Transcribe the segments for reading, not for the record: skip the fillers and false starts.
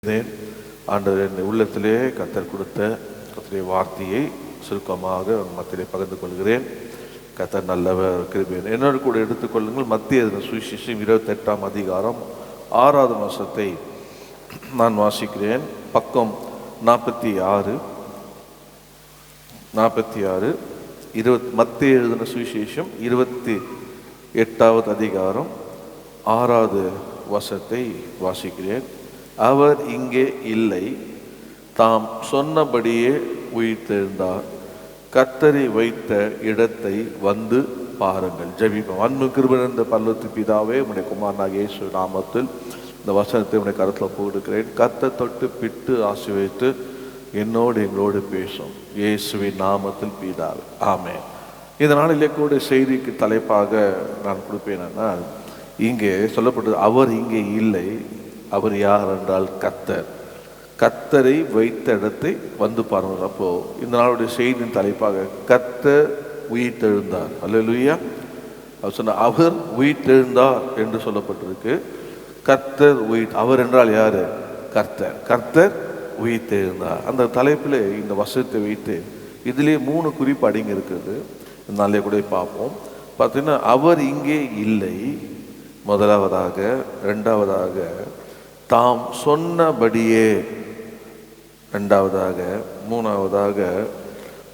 ஆண்டவர் என் உள்ளத்திலே கர்த்தர் கொடுத்த கர்த்தருடைய வார்த்தையை சுருக்கமாக மத்தியிலே பகிர்ந்து கொள்கிறேன். கர்த்தர் நல்லவர், கிருபையானவர். என்னோடு கூட எடுத்துக்கொள்ளுங்கள். மத்திய சுவிசேஷம் 28ஆம் அதிகாரம் 6வது வசனத்தை நான் வாசிக்கிறேன். பக்கம் 46 மத்திய எழுதின சுவிசேஷம் 28வது அதிகாரம் 6வது வசனத்தை வாசிக்கிறேன். அவர் இங்கே இல்லை, தாம் சொன்னபடியே உயிர்த்தெழுந்தார். கர்த்தரை வைத்த இடத்தை வந்து பாருங்கள். ஜெபிப்போம். அன்பு கிருபை நிறைந்த பரலோகத்தின் பிதாவே, உம்முடைய குமாரனாகிய இயேசு நாமத்தில் இந்த வசனத்தை உடைய கருத்தில் போடுகிறேன். கர்த்தர் தொட்டு பிட்டு ஆசீர்வதித்து எங்களோடு பேசும் இயேசுவின் நாமத்தில் பிதாவே, ஆமென். இந்த நாளிலே கூட செய்திக்கு தலைப்பாக நான் கொடுப்பேன். இங்கே சொல்லப்பட்டது, அவர் இங்கே இல்லை. அவர் யார் என்றால் கர்த்தர். கர்த்தரை வைத்த இடத்தை வந்து பாருங்கள். அப்போ இந்த நாளுடைய செய்தியின் தலைப்பாக கர்த்தர் உயிர்த்தெழுந்தார். அல்லேலூயா. அவர் சொன்ன அவர் உயிர்த்தெழுந்தார் என்று சொல்லப்பட்டிருக்கு. கர்த்தர் அவர் என்றால் யாரு? கர்த்தர். கர்த்தர் உயிர்த்தெழுந்தார். அந்த தலைப்பில் இந்த வசனத்தை வைத்து இதிலே 3 குறிப்பு அடங்கி இருக்குது. நாளே கூட பார்ப்போம். பார்த்தீங்கன்னா, அவர் இங்கே இல்லை முதலாவதாக, இரண்டாவதாக தாம் சொன்னபடியே, இரண்டாவதாக, மூணாவதாக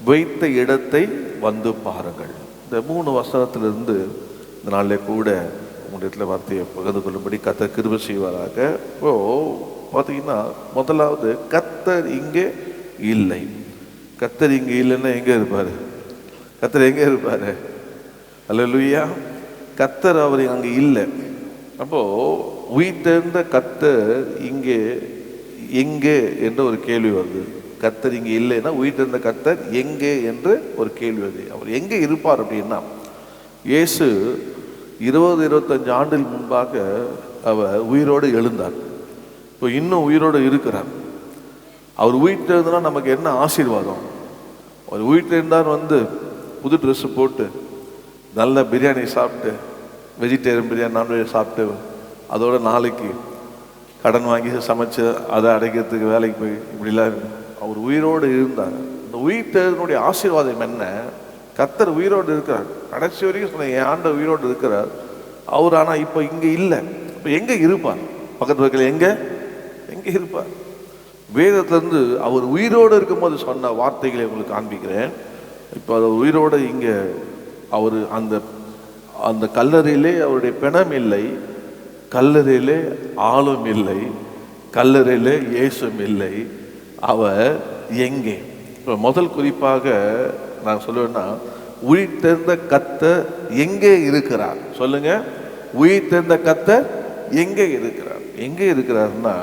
வைத்த இடத்தை வந்து பாருங்கள். இந்த 3 வசனத்திலிருந்து இந்த நாளிலே கூட உங்களுடைய வார்த்தையை பகிர்ந்து கொள்ளும்படி கர்த்தர் கிருபை செய்வாராக. இப்போ பார்த்தீங்கன்னா, முதலாவது கர்த்தர் இங்கே இல்லை. கர்த்தர் இங்கே இல்லைன்னா எங்கே இருப்பார்? கர்த்தர் எங்கே இருப்பார்? அல்லேலூயா. கர்த்தர் அவர் அங்கே இல்லை. அப்போது உயிர்த்தெழுந்த கர்த்தர் இங்கே எங்கே என்ற ஒரு கேள்வி வருது. கர்த்தர் இங்கே இல்லைன்னா உயிர்த்தெழுந்த கர்த்தர் எங்கே என்று ஒரு கேள்வி வருது. அவர் எங்கே இருப்பார் அப்படின்னா, இயேசு 20-25 ஆண்டுகள் முன்பாக அவர் உயிரோடு எழுந்தார். இப்போ இன்னும் உயிரோடு இருக்கிறார். அவர் உயிர்த்தெழுந்தனா நமக்கு என்ன ஆசீர்வாதம்? அவர் உயிர்த்தெழுந்தார் புது ட்ரெஸ்ஸு போட்டு நல்ல பிரியாணி சாப்பிட்டு, வெஜிடேரியன் பிரியாணி, நான்வெஜ் சாப்பிட்டு, அதோட நாளைக்கு கடன் வாங்கி சமைச்சு அதை அடைக்கிறதுக்கு வேலைக்கு போய் இப்படிலாம் இருக்கு. அவர் உயிரோடு இருந்தார். இந்த உயிர்த்தெழுதனுடைய ஆசீர்வாதம் என்ன? கர்த்தர் உயிரோடு இருக்கிறார். கடைசி வரைக்கும் சொன்ன என் ஆண்டவர் உயிரோடு இருக்கிறார். அவர் ஆனால் இப்போ இங்கே இல்லை. இப்போ எங்கே இருப்பார்? பக்கத்து பக்கத்தில் எங்கே இருப்பார்? வேதத்திலேருந்து அவர் உயிரோடு இருக்கும்போது சொன்ன வார்த்தைகளை உங்களுக்கு காண்பிக்கிறேன். இப்போ அவர் உயிரோடு இங்கே அவர் அந்த கல்லறையிலே அவருடைய பிணம் இல்லை, கல்லறையிலே ஆளும் இல்லை, கல்லறையிலே இயேசும் இல்லை. அவர் எங்கே? இப்போ முதல் குறிப்பாக நான் சொல்லுவேன்னா, உயிர்த்தெழுந்த கர்த்தர் எங்கே இருக்கிறார்? சொல்லுங்க. உயிர்த்தெழுந்த கர்த்தர் எங்கே இருக்கிறார்? எங்கே இருக்கிறார்னா,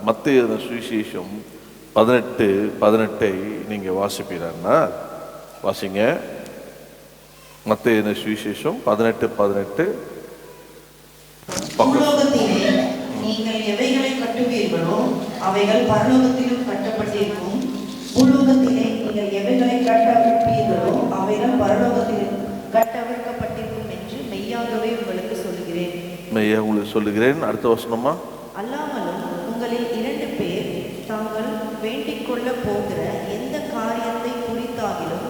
மத்தேயு சுவிசேஷம் 18:18 நீங்க வாசிப்பீங்கன்னா வாசிங்க. மத்தேயு சுவிசேஷம் 18:18. நீங்கள் எவைகளை கட்டுவீர்களோ அவைகள் பரலோகத்திலும் கட்டப்பட்டிருக்கும். பூலோகத்திலே நீங்கள் எவைகளை கட்டவிழ்ப்பீர்களோ அவைகள் பரலோகத்திலும் கட்டவிழ்க்கப்பட்டிருக்கும் என்று மெய்யாகவே உங்களுக்கு சொல்லுகிறேன். மெய்யாக உங்களுக்கு சொல்லுகிறேன். அடுத்த வசனமா? அல்லாமலும் உங்களில் 2 பேர் தாங்கள் வேண்டிக் கொள்ள போகிற எந்த காரியத்தை குறித்தாகிலும்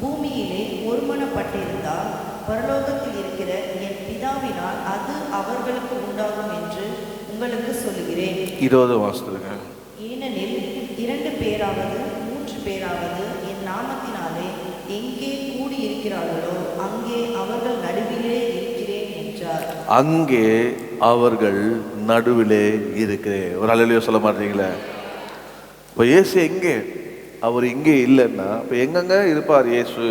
பூமியிலே ஒருமனப்பட்டிருந்தால் பரலோகத்தில் இருக்கிற என் பிதாவினால் அது அவர்களுக்கு உண்டாகும் என்று உங்களுக்கு சொல்லுகிறேன். 20 வாசத்துங்க. ஏனெனில் 2 பேராவது 3 பேராவது என் நாமத்தினாலே எங்கே கூடி இருக்கிறார்களோ அங்கே அவர்கள் நடுவிலே இருக்கிறேன் என்றார். அங்கே அவர்கள் நடுவிலே இருக்கிறேன். ஒரு அல்லேலூயா சொல்ல மாட்டீங்களா? இப்போ இயேசு எங்கே? அவர் இங்கே இல்லைன்னா இப்போ எங்கெங்க இருப்பார்? இயேசு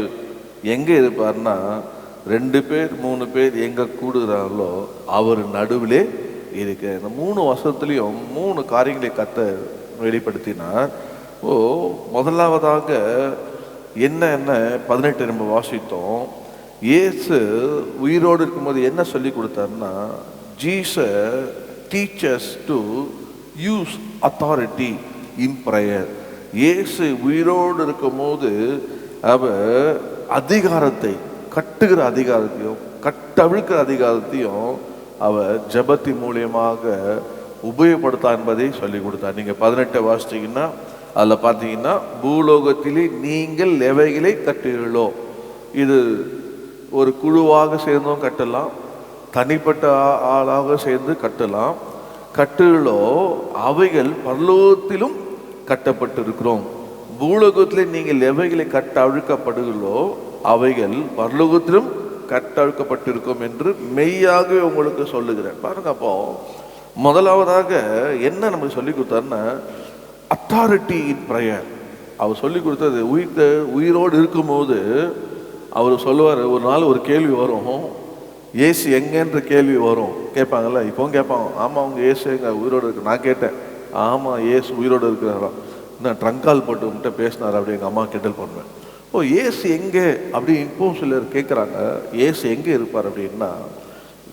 எங்கே இருப்பார்னா, 2 பேர் 3 பேர் எங்கே கூடுகிறார்களோ அவர் நடுவிலே இருக்க. இந்த 3 வருஷத்துலேயும் 3 காரியங்களை கர்த்தர் வெளிப்படுத்தினார். முதலாவதாக என்ன 18 நம்ம வாசித்தோம். இயேசு உயிரோடு இருக்கும்போது என்ன சொல்லி கொடுத்தாருன்னா, Jesus teachers to use authority in prayer. Yesu உயிரோடு இருக்கும்போது அவர் அதிகாரத்தை, கட்டுகிற அதிகாரத்தையும் கட்டவிழ்க்கிற அதிகாரத்தையும் அவர் ஜபத்தின் மூலியமாக உபயோகப்படுத்தா என்பதை சொல்லி கொடுத்தார். நீங்கள் 18 வாசிச்சிங்கன்னா அதில் பார்த்தீங்கன்னா, பூலோகத்திலே நீங்கள் எவைகளை கட்டுகிறீர்களோ, இது ஒரு குழுவாக சேர்ந்தும் கட்டலாம், தனிப்பட்ட ஆளாக சேர்ந்து கட்டலாம். கட்டுகளோ அவைகள் பரலோகத்திலும் கட்டப்பட்டிருக்கிறோம். பூலோகத்திலே நீங்கள் எவைகளை கட்ட அழுக்கப்படுகளோ அவைகள் பரலோகத்திலும் கட்டழுக்கப்பட்டிருக்கும் என்று மெய்யாகவே உங்களுக்கு சொல்லுகிறேன். பாருங்க, அப்போ முதலாவதாக என்ன நமக்கு சொல்லி கொடுத்தாருன்னா, அத்தாரிட்டி இன் ப்ரேயர். அவர் சொல்லி கொடுத்தது உயிரோடு இருக்கும்போது அவர் சொல்லுவார். ஒரு நாள் ஒரு கேள்வி வரும், ஏசு எங்கன்ற கேள்வி வரும். கேட்பாங்கல்ல, இப்போவும் கேட்பாங்க, ஆமாம் அவங்க ஏசு எங்க உயிரோடு இருக்கு. நான் கேட்டேன், ஆமாம் ஏசு உயிரோடு இருக்கிறாராம். நான் ட்ரங்கால் போட்டு உங்கள்கிட்ட பேசினார் அப்படி எங்கள் அம்மா கிண்டல் பண்ணுவேன். ஓ, ஏசு எங்கே அப்படி இப்போவும் சிலர் கேட்குறாங்க, ஏசு எங்கே இருப்பார் அப்படின்னா,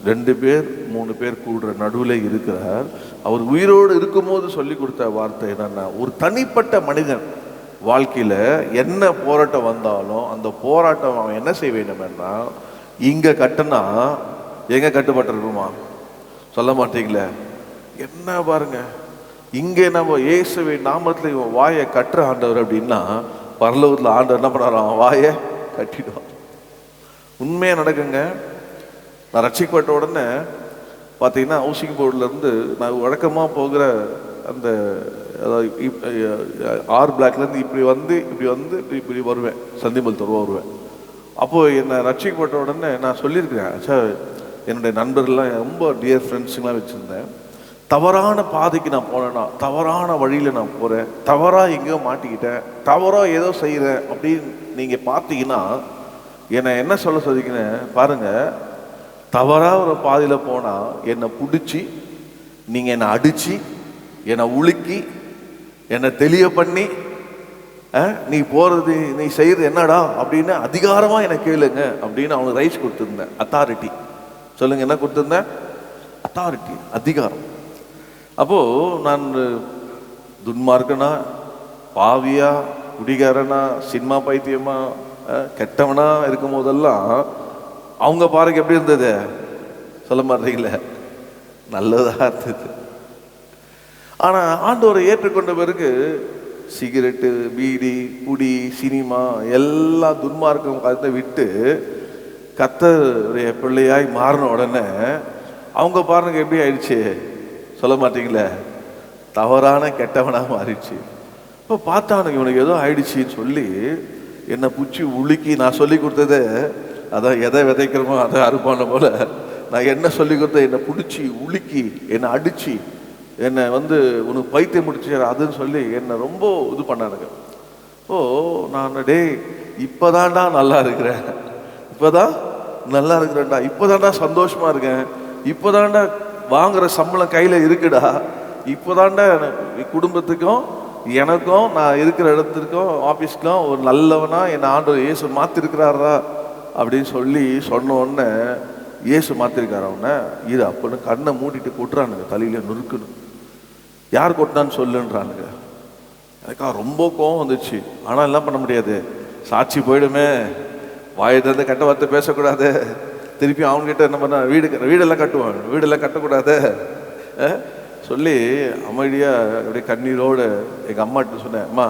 2 பேர் 3 பேர் கூடுற நடுவில் இருக்கிறார். அவர் உயிரோடு இருக்கும்போது சொல்லி கொடுத்த வார்த்தை என்னன்னா, ஒரு தனிப்பட்ட மனிதன் வாழ்க்கையில் என்ன போராட்டம் வந்தாலும் அந்த போராட்டம் அவன் என்ன செய்ய வேண்டும்னா, இங்கே கட்டுனா எங்கே கட்டுப்பட்டிருக்குமா சொல்ல மாட்டீங்களே. என்ன பாருங்க, இங்கே நம்ம இயேசுவை நாமத்தில் இவன் வாயை கட்டுற ஆண்டவர் அப்படின்னா, பரலோகத்தில் ஆண்டவர் என்ன பண்ணாராம், வாயை கட்டிடுவான். உண்மையாக நடக்குங்க. நான் ரட்சிக்கப்பட்ட உடனே பார்த்தீங்கன்னா, ஹவுசிங் போர்டிலேருந்து நான் வழக்கமாக போகிற அந்த ஆர் பிளாக்லேருந்து இப்படி வந்து இப்படி வருவேன், சந்திமல் தருவா வருவேன். அப்போது என்னை ரட்சிக்கப்பட்ட உடனே நான் சொல்லியிருக்கிறேன், சார் என்னுடைய நண்பர்கள்லாம் ரொம்ப டியர் ஃப்ரெண்ட்ஸுங்களாம் வச்சுருந்தேன். தவறான பாதைக்கு நான் போனேன்னா, தவறான வழியில் நான் போகிறேன், தவறாக எங்கேயோ மாட்டிக்கிட்டேன், தவறாக ஏதோ செய்கிறேன் அப்படின்னு நீங்கள் பார்த்தீங்கன்னா, என்னை என்ன சொல்ல சொல்லிக்கிறேன் பாருங்கள், தவறாக ஒரு பாதையில் போனால் என்னை பிடிச்சி நீங்கள் என்னை அடித்து என்னை உலுக்கி என்னை தெளிய பண்ணி, நீ போகிறது நீ செய்கிறது என்னடா அப்படின்னு அதிகாரமாக என்னை கேளுங்க அப்படின்னு அவனுக்கு ரைட்ஸ் கொடுத்துருந்தேன். அத்தாரிட்டி சொல்லுங்க, என்ன கொடுத்துருந்தேன்? அத்தாரிட்டி, அதிகாரம். அப்போது நான் துன்மார்க்கனா, பாவியா, குடிகாரனா, சினிமா பைத்தியமா, கெட்டவனா இருக்கும் போதெல்லாம் அவங்க பாருங்க எப்படி இருந்தது சொல்ல மாட்டீங்களே, நல்லதாக இருந்தது. ஆனால் ஆண்டவரை ஏற்றுக்கொண்ட பிறகு சிகரெட்டு, பீடி, குடி, சினிமா எல்லா துன்மார்க்கம் கருத்தை விட்டு கர்த்தருடைய பிள்ளையாய் மாறின உடனே அவங்க பாருங்க எப்படி ஆயிடுச்சு சொல்ல மாட்டீங்களே, தவறான கெட்டவனாக மாறிடுச்சு. இப்போ பார்த்தானுங்க இவனுக்கு ஏதோ ஆயிடுச்சின்னு சொல்லி என்னை பிடிச்சி உலுக்கி, நான் சொல்லி கொடுத்தது அதான் எதை விதைக்கிறோமோ அதை அறுப்பான போல, நான் என்ன சொல்லி கொடுத்த என்னை பிடிச்சி உலுக்கி என்னை அடித்து என்னை உனக்கு பைத்தியம் முடிச்சு அதுன்னு சொல்லி என்னை ரொம்ப இது பண்ணானுங்க. ஓ, நான் டே இப்போதான்டா நல்லா இருக்கிறேன், இப்போதான் நல்லா இருக்கிறேன்டா, இப்போதான்டா சந்தோஷமாக இருக்கேன், இப்போதான்டா வாங்குகிற சம்பளம் கையில் இருக்குடா, இப்போதான்டா குடும்பத்துக்கும் எனக்கும் நான் இருக்கிற இடத்துக்கும் ஆஃபீஸ்க்கும் ஒரு நல்லவனா என்னை ஆண்டவர் இயேசு மாற்றிருக்கிறாரா அப்படின்னு சொல்லி சொன்ன உடனே, இயேசு மாற்றிருக்காரு அவனை இது அப்படின்னு கண்ணை மூடிட்டு கொட்டுறானுங்க, தலையில நொறுக்கணும். யார் கொட்டினான்னு சொல்லுன்றானுங்க. எனக்கா ரொம்ப கோவம் வந்துச்சு. ஆனால் என்ன பண்ண முடியாது, சாட்சி போயிடுமே, வாயை திறந்து கட்ட வார்த்தை பேசக்கூடாது. திருப்பி அவன்கிட்ட என்ன பண்ண, வீடெல்லாம் கட்டுவான், வீடெல்லாம் கட்டக்கூடாது சொல்லி அமைதியாக அப்படியே கண்ணீரோடு எங்கள் அம்மாட்ட சொன்னேன், அம்மா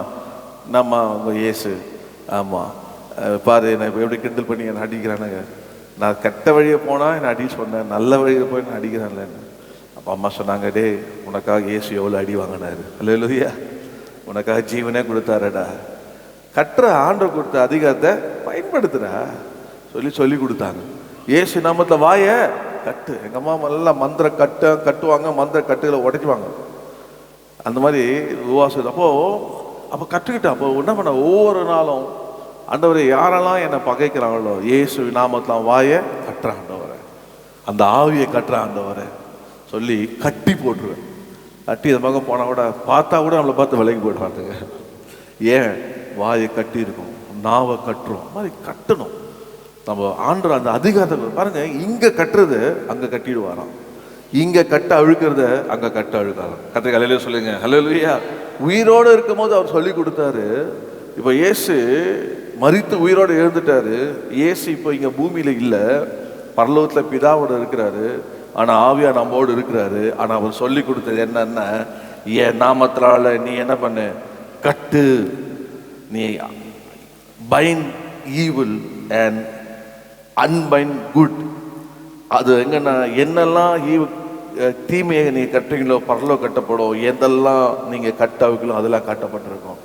என்னம்மா உங்கள் இயேசு, ஆமாம் பாரு என்னை இப்போ எப்படி கிண்டல் பண்ணி என்னை அடிக்கிறானுங்க, நான் கெட்ட வழியை போனால் என்னை அடி சொன்னேன், நல்ல வழியில் போய் நான் அடிக்கிறான்லன்னு. அப்போ அம்மா சொன்னாங்க, டே உனக்காக இயேசு எவ்வளோ அடி வாங்கினாரு, அல்லேலூயா, உனக்காக ஜீவனே கொடுத்தாருடா, கட்டுற ஆண்டவர் கொடுத்த அதிகாரத்தை பயன்படுத்துறா சொல்லி கொடுத்தாங்க. இயேசு நாமத்தில் வாயை கட்டு. எங்கள் அம்மா எல்லாம் மந்திர கட்டுவாங்க, மந்திர கட்டுகளை உடைக்குவாங்க. அந்த மாதிரி உபவாசம். அப்போ கற்றுக்கிட்டேன். அப்போ என்ன பண்ண, ஒவ்வொரு நாளும் ஆண்டவரை யாரெல்லாம் என்னை பகைக்கிறாங்களோ இயேசு நாமத்தில் வாயை கட்டுற ஆண்டவரை, அந்த ஆவியை கட்டுற ஆண்டவரை சொல்லி கட்டி போட்டுருவேன். கட்டி இந்த பக்கம் போனால் கூட பார்த்தா கூட நம்மளை பார்த்து விலகி போயிடுவாங்க. ஏன் வாயை கட்டி இருக்கும், நாவை கட்டுறோம், மாதிரி கட்டணும். நம்ம ஆண்டு அந்த அதிகாரத்தை பாருங்க, இங்கே கட்டுறது அங்கே கட்டிடுவாராம், இங்கே கட்ட அழுக்கிறத அங்கே கட்ட அழுக்காராம். கத்திரிக்கை ஹல்லேலூயா சொல்லுங்க, ஹல்லேலூயா. உயிரோடு இருக்கும் போது அவர் சொல்லி கொடுத்தாரு. இப்போ இயேசு மரித்து உயிரோடு எழுந்துட்டாரு. இயேசு இப்போ இங்கே பூமியில் இல்லை, பரலோகத்தில் பிதாவோட இருக்கிறாரு. ஆனால் ஆவியார் நம்மோடு இருக்கிறாரு. ஆனால் அவர் சொல்லி கொடுத்தது என்னன்னா, என் நாமத்தினால நீ என்ன பண்ணு, கட்டு, நீ find evil and unbind good. அது எங்கன்னா என்னெல்லாம் தீமையை நீ கட்டுறீங்களோ பரலோ கட்டப்படும், எதெல்லாம் நீங்க கட்டாவுகளோ அதெல்லாம் கட்டப்பட்டிருக்கும்.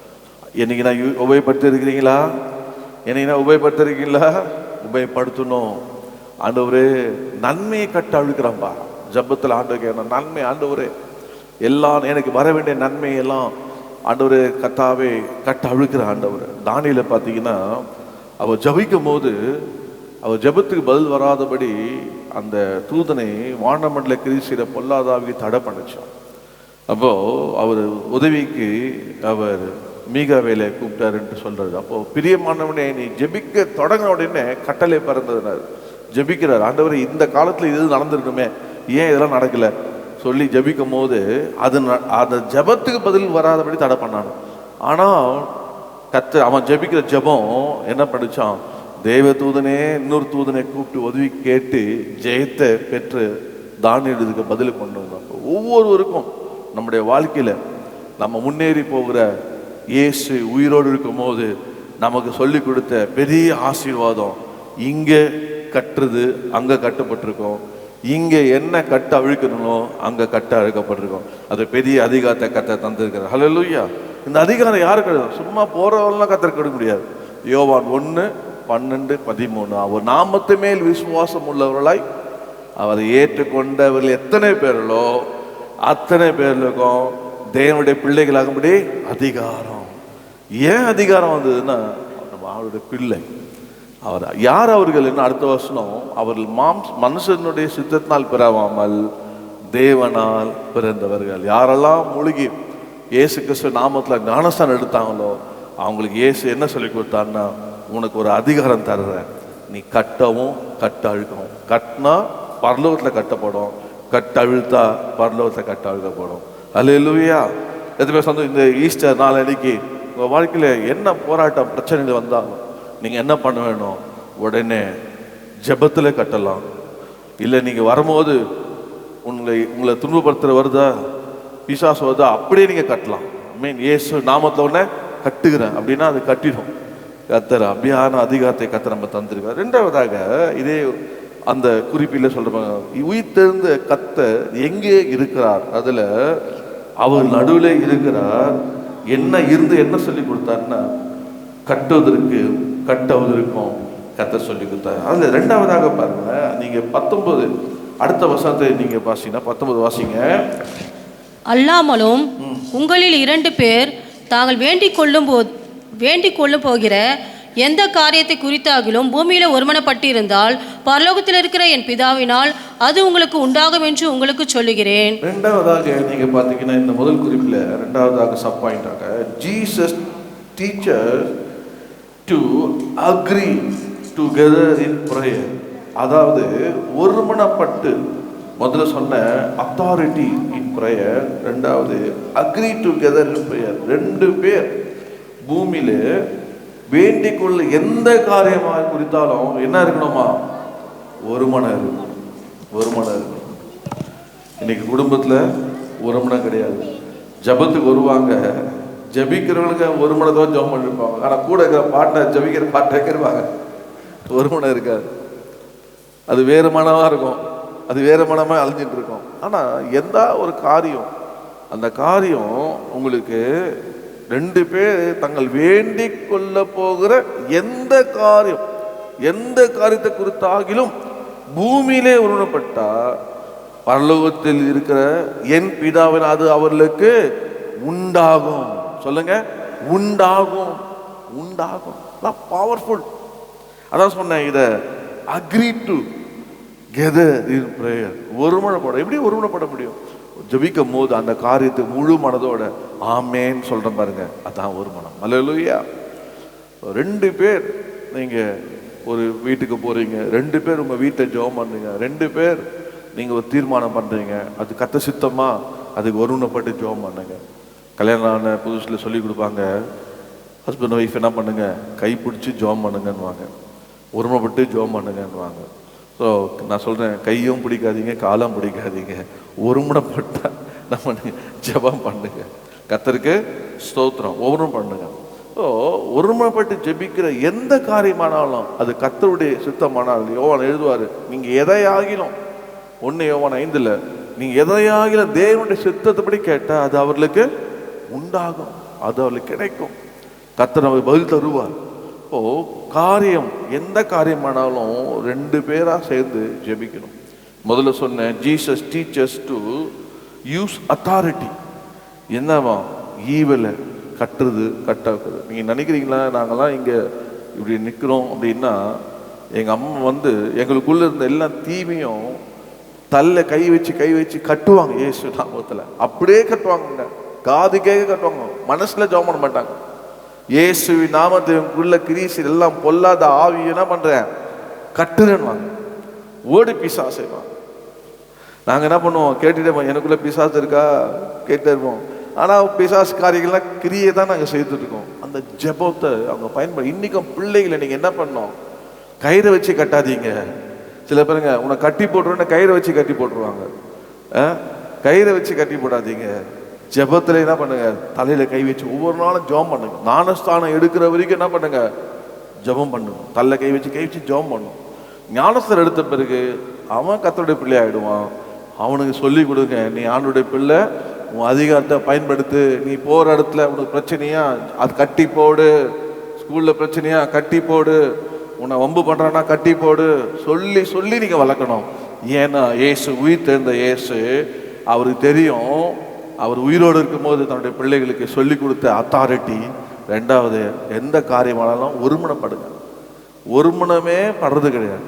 என்னைக்கு நான் உபயோகப்படுத்தி இருக்கிறீங்களா? என்னைக்கு உபயோகப்படுத்தி இருக்கீங்களா? உபயோகப்படுத்தணும். ஆண்டவரே நன்மையை கட்ட அழுக்கிறான்பா. ஜபத்தில் ஆண்டவரே நன்மை, ஆண்டவரே எல்லாம் எனக்கு வர வேண்டிய நன்மையெல்லாம் ஆண்டவரே கத்தாவே கட்ட அழுக்கிற ஆண்டவர். தானியேல பார்த்தீங்கன்னா அவர் ஜபிக்கும் போது அவர் ஜபத்துக்கு பதில் வராதபடி அந்த தூதனை வானமண்டல கிரீசிற பொல்லாதாவிக்கு தடை பண்ணிச்சான். அப்போ அவர் உதவிக்கு அவர் மீகாவேலை கூப்பிட்டாருன்ட்டு சொல்றாரு. அப்போ பிரியமானவனே நீ ஜெபிக்க தொடங்கின உடனே கட்டளை பிறந்ததுனார். ஜெபிக்கிறார், ஆண்டவரே இந்த காலத்துல இது நடந்திருக்குமே, ஏன் இதெல்லாம் நடக்கல சொல்லி ஜெபிக்கும் போது அது அந்த ஜபத்துக்கு பதில் வராதபடி தடை பண்ணான். ஆனால் அவன் ஜெபிக்கிற ஜபம் என்ன படிச்சான், தேவ தூதனே இன்னொரு தூதனை கூப்பிட்டு உதவி கேட்டு ஜெயத்தை பெற்று தானியேலுக்கு பதில் கொண்டு வந்தான். ஒவ்வொருவருக்கும் நம்முடைய வாழ்க்கையில நம்ம முன்னேறி போகிற இயேசு உயிரோடு இருக்கும் போது நமக்கு சொல்லி கொடுத்த பெரிய ஆசீர்வாதம், இங்க கட்டுறது அங்க கட்டப்பட்டிருக்கோம், இங்க என்ன கட்ட அவிழ்க்கணுமோ அங்க கட்ட அழுக்கப்பட்டிருக்கோம். அது பெரிய அதிகாரத்தை கத்த தந்திருக்கிறார். ஹல்லேலூயா. இந்த அதிகாரம் யாருக்கு சும்மா போறவரெல்லாம் கத்தர் கொடுக்க முடியாது. யோவான் 1:12-13 அவர் நாமத்து மேல் விசுவாசம் உள்ளவர்களாய் அவரை ஏற்றுக்கொண்டவர்கள் எத்தனை பேர்களோ அத்தனை பேர்களுக்கும் தேவனுடைய பிள்ளைகளாகும்படி அதிகாரம். ஏன் அதிகாரம் வந்ததுன்னா அவருடைய பிள்ளை. அவர் யார் அவர்கள் என்ன அடுத்த வருஷம் அவர்கள் மனுஷனுடைய சித்தத்தினால் பிறவாமல் தேவனால் பிறந்தவர்கள். யாரெல்லாம் மூழ்கி இயேசு கிறிஸ்து நாமத்துல ஞானஸ்தானம் எடுத்தாங்களோ அவங்களுக்கு இயேசு என்ன சொல்லி கொடுத்தாருன்னா, உனக்கு ஒரு அதிகாரம் தர்றேன், நீ கட்டவும் கட்ட அழுக்கவும். கட்டினா பரலோகத்தில் கட்டப்படும், கட்ட அழுத்தா பரலோகத்தில் கட்ட அழுக்கப்படும். அல்லேலூயா. எத்தனை பேர் சொந்த இந்த ஈஸ்டர் நாளன்னைக்கு உங்கள் வாழ்க்கையில் என்ன போராட்டம் பிரச்சனைகள் வந்தாலும் நீங்கள் என்ன பண்ண வேணும், உடனே ஜெபத்தில் கட்டலாம். இல்லை நீங்கள் வரும்போது உங்களை துன்பப்படுத்துகிற வருதா பிசாசு வருதா அப்படியே நீங்கள் கட்டலாம். இயேசு நாமத்தில் உடனே கட்டுகிறேன் அப்படின்னா அது கட்டிடும். கத்தர் அப்படியான அதிகாரத்தை கத்தர் நம்ம தந்திருக்கார். ரெண்டாவதாக இதே அந்த குறிப்பில் சொல்றாங்க, உயிர்த்தெழுந்த கத்தர் எங்கே இருக்கிறார், அதுல அவர் நடுவில் இருக்கிறார். என்ன சொல்லி கொடுத்தாருன்னா கட்டுவதற்கும் கத்தர் சொல்லி கொடுத்தாரு. அதுல ரெண்டாவதாக பாருங்க, நீங்க 19 அடுத்த வசனத்தை நீங்க வாசிங்கன்னா 19 வாசிங்க. அல்லாமலும் உங்களில் 2 பேர் தாங்கள் வேண்டிக் கொள்ளும் போகிற எந்த காரியத்தை குறித்தாகிலும் பூமியில ஒருமனப்பட்டிருந்தால் பரலோகத்தில் இருக்கிற என் பிதாவினால் அது உங்களுக்கு உண்டாகும் என்று உங்களுக்கு சொல்லுகிறேன். ரெண்டாவதாக நீங்க பாத்தீங்கன்னா இந்த முதல் குறிப்பில் ரெண்டாவதாக சப் பாயிண்டாக Jesus teachers to agree together in prayer. அதாவது ஒருமனப்பட்டு முதல்ல சொன்ன அத்தாரிட்டி இன் பிரேயர், ரெண்டாவது அக்ரி டுகெதர் இன் பிரேயர். 2 பேர் பூமியில வேண்டிக் கொள்ள எந்த காரியமாக குறித்தாலும் என்ன இருக்கணுமா, ஒரு மனம் இருக்கணும். இன்னைக்கு குடும்பத்துல ஒரு மனம் கிடையாது. ஜபத்துக்கு வருவாங்க, ஜபிக்கிறவங்களுக்கு ஒரு மனதான் ஜபம் பண்ணிருப்பாங்க. ஆனா கூட இருக்கிற பாட்டை ஜபிக்கிற பாட்டை இருப்பாங்க, ஒரு மனம் இருக்காது. அது வேறு மனமா இருக்கும், அது வேறு மனமா அழிஞ்சிட்டு இருக்கும். ஆனா எந்த ஒரு காரியம், அந்த காரியம் உங்களுக்கு 2 பேர் தங்கள் வேண்டிக் கொள்ள போகிற எந்த காரியத்தை குறித்தாகிலும் பூமியிலே ஒருவனப்பட்டா பரலோகத்தில் இருக்கிற என் பிதாவின் அது அவர்களுக்கு உண்டாகும். சொல்லுங்க, உண்டாகும். பவர்ஃபுல். அதான் சொன்னேன், இத அக்ரி டு கெதர் இன் பிரேயர். ஒருமனப்பட எப்படி ஒருமனப்பட முடியும்? ஜபிக்கும் போது அந்த காரியத்தை முழு மனதோட ஆமேன்னு சொல்றேன் பாருங்க, அதான் ஒரு மனம். அல்லேலூயா. 2 பேர் நீங்க ஒரு வீட்டுக்கு போறீங்க, 2 பேர் உங்க வீட்டை ஜெபம் பண்றீங்க, 2 பேர் நீங்க ஒரு தீர்மானம் பண்றீங்க, அது கத்த சித்தமா, அதுக்கு ஒருமனப்பட்டு ஜெபம் பண்ணுங்க. கல்யாணம் ஆன புதுசுல சொல்லி கொடுப்பாங்க, ஹஸ்பண்ட் ஒய்ஃப் என்ன பண்ணுங்க, கை பிடிச்சி ஜெபம் பண்ணுங்கன்னுவாங்க, ஒருமனப்பட்டு ஜெபம் பண்ணுங்கன்னுவாங்க. ஸோ ஸோ நான் சொல்கிறேன், கையும் பிடிக்காதீங்க, காலம் பிடிக்காதீங்க, ஒருமுனைப்பட்ட நம்ம ஜெபம் பண்ணுங்க. கர்த்தருக்கு ஸ்தோத்திரம். ஒவ்வொன்றும் பண்ணுங்க. ஸோ ஒருமுனைப்பட்டு ஜெபிக்கிற எந்த காரியமானாலும் அது கர்த்தருடைய சித்தமானாலும், யோவான் எழுதுவார், நீங்கள் எதையாகிலும் 1 யோவான் 5 நீங்கள் எதையாகிலும் தேவனுடைய சித்தத்தைப்படி கேட்டால் அது அவர்களுக்கு உண்டாகும், அது அவர்களுக்கு கிடைக்கும். கர்த்தர் அவர் பதில் தருவார். ஓ காரியம் எந்த காரியமானாலும் 2 பேரா சேர்ந்து ஜெபிக்கணும். முதல்ல சொன்னேன், Jesus teachers to use authority. என்னவா ஈவலை கட்டுறது கட்டாக்குறது. நீங்கள் நினைக்கிறீங்களா நாங்கள்லாம் இங்கே இப்படி நிற்கிறோம் அப்படின்னா, எங்கள் அம்மா எங்களுக்குள்ளே இருந்த எல்லா தீமையும் தள்ள கை வச்சு கட்டுவாங்க. இயேசு நாமத்தில் அப்படியே கட்டுவாங்க, காது கேட்க கட்டுவாங்க, மனசில் ஜெபம் பண்ண மாட்டாங்க. இயேசுவின் நாமத்துக்குள்ள கிரீஸ் எல்லாம் பொல்லாத ஆவி என்ன பண்றேன் கட்டுறேன்னு ஓடி பிசாசு செய்வாங்க. நாங்கள் என்ன பண்ணுவோம், கேட்டுட்டே எனக்குள்ள பிசாசு இருக்கா கேட்டே இருப்போம். ஆனால் பிசாசு காரியங்கள்லாம் கிரியை தான் நாங்கள் செய்துட்டு இருக்கோம். அந்த ஜெபத்தை அவங்க பயன்படுத்தி இன்னைக்கும் பிள்ளைகளை நீங்கள் என்ன பண்ணோம், கயிறை வச்சு கட்டாதீங்க. சில பேருங்க உன்னை கட்டி போட்டுருன்னு கயிறை வச்சு கட்டி போட்டுருவாங்க. கயிறை வச்சு கட்டி போடாதீங்க. ஜெபத்துல என்ன பண்ணுங்க, தலையில கை வச்சு ஒவ்வொரு நாளும் ஜெபம் பண்ணுங்க. ஞானஸ்தானம் எடுக்கிற வரைக்கும் என்ன பண்ணுங்க, ஜெபம் பண்ணுங்க. தலையில கை வச்சு ஜெபம் பண்ணும். ஞானஸ்தானம் எடுத்த பிறகு அவன் கர்த்தருடைய பிள்ளை ஆயிடுவான். அவனுக்கு சொல்லி கொடுங்க, நீ ஆண்டவருடைய பிள்ளை, உன் அதிகாரத்தை பயன்படுத்து. நீ போற இடத்துல உனக்கு பிரச்சனையா அது கட்டி போடு, ஸ்கூல்ல பிரச்சனையா கட்டி போடு, உன்னை வம்பு பண்றான்னா கட்டி போடு, சொல்லி சொல்லி நீங்க வளர்க்கணும். ஏன்னா இயேசு உயிர் தெரிந்த இயேசு, அவருக்கு தெரியும் அவர் உயிரோடு இருக்கும்போது தன்னுடைய பிள்ளைகளுக்கு சொல்லி கொடுத்த அத்தாரிட்டி. 2வது, எந்த காரியமானாலும் ஒருமுனைப்படுங்க. ஒருமுனமே படுறது கிடையாது.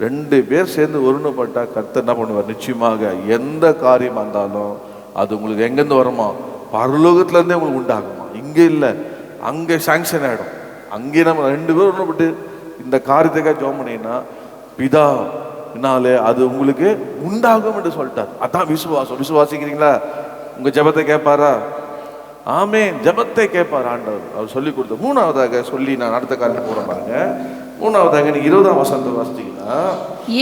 2 பேர் சேர்ந்து ஒருமுனைப்பட்டா கர்த்தர் என்ன பண்ணுவார், நிச்சயமாக எந்த காரியமாக இருந்தாலும் அது உங்களுக்கு எங்கேருந்து வருமா, பரலோகத்துலேருந்தே உங்களுக்கு உண்டாகுமா. இங்கே இல்லை, அங்கே சாங்ஷன் ஆகிடும். அங்கே நம்ம 2 பேர் ஒன்றுபட்டு இந்த காரியத்துக்காக ஜெபம் பண்ணிங்கன்னா பிதானாலே அது உங்களுக்கு உண்டாகும் என்று சொல்லிட்டார். அதான் விசுவாசம். விசுவாசிக்கிறீங்களா? உங்க ஜெபத்தை கேட்பாரா? ஆமென், ஜெபத்தை கேட்பார் ஆண்டவர். அவர் சொல்லி கொடுத்த 3வதாக சொல்லி நான் அடுத்த காரியம் போறேன் பாருங்க. 3வதாக நீங்க 20ஆம் வசனத்தை வாசித்தீங்கன்னா,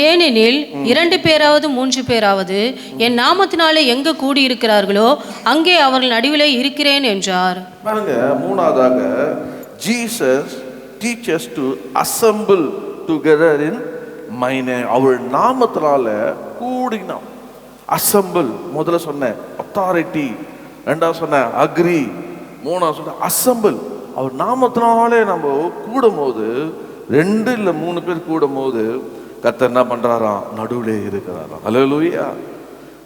ஏனெனில் 2 பேராவது 3 பேராவது என் நாமத்தினாலே எங்க கூடி இருக்கிறார்களோ அங்கே அவர்கள் நடுவிலே இருக்கிறேன் என்றார். பாருங்க, 3வதாக Jesus teachers to assemble together in my name. அவர் நாமத்தினால கூடினோம். அசெம்பிள் முதல்ல சொன்னேன் அத்தாரிட்டி, 2வது சொன்னேன் அக்ரி, 3வது சொன்ன அசெம்பிள். அவர் நாமத்தினாலே நம்ம கூடும் போது, 2 இல்லை 3 பேர் கூடும் போது கர்த்தர் என்ன பண்றாராம், நடுவிலே இருக்கிறாராம். அல்லேலூயா.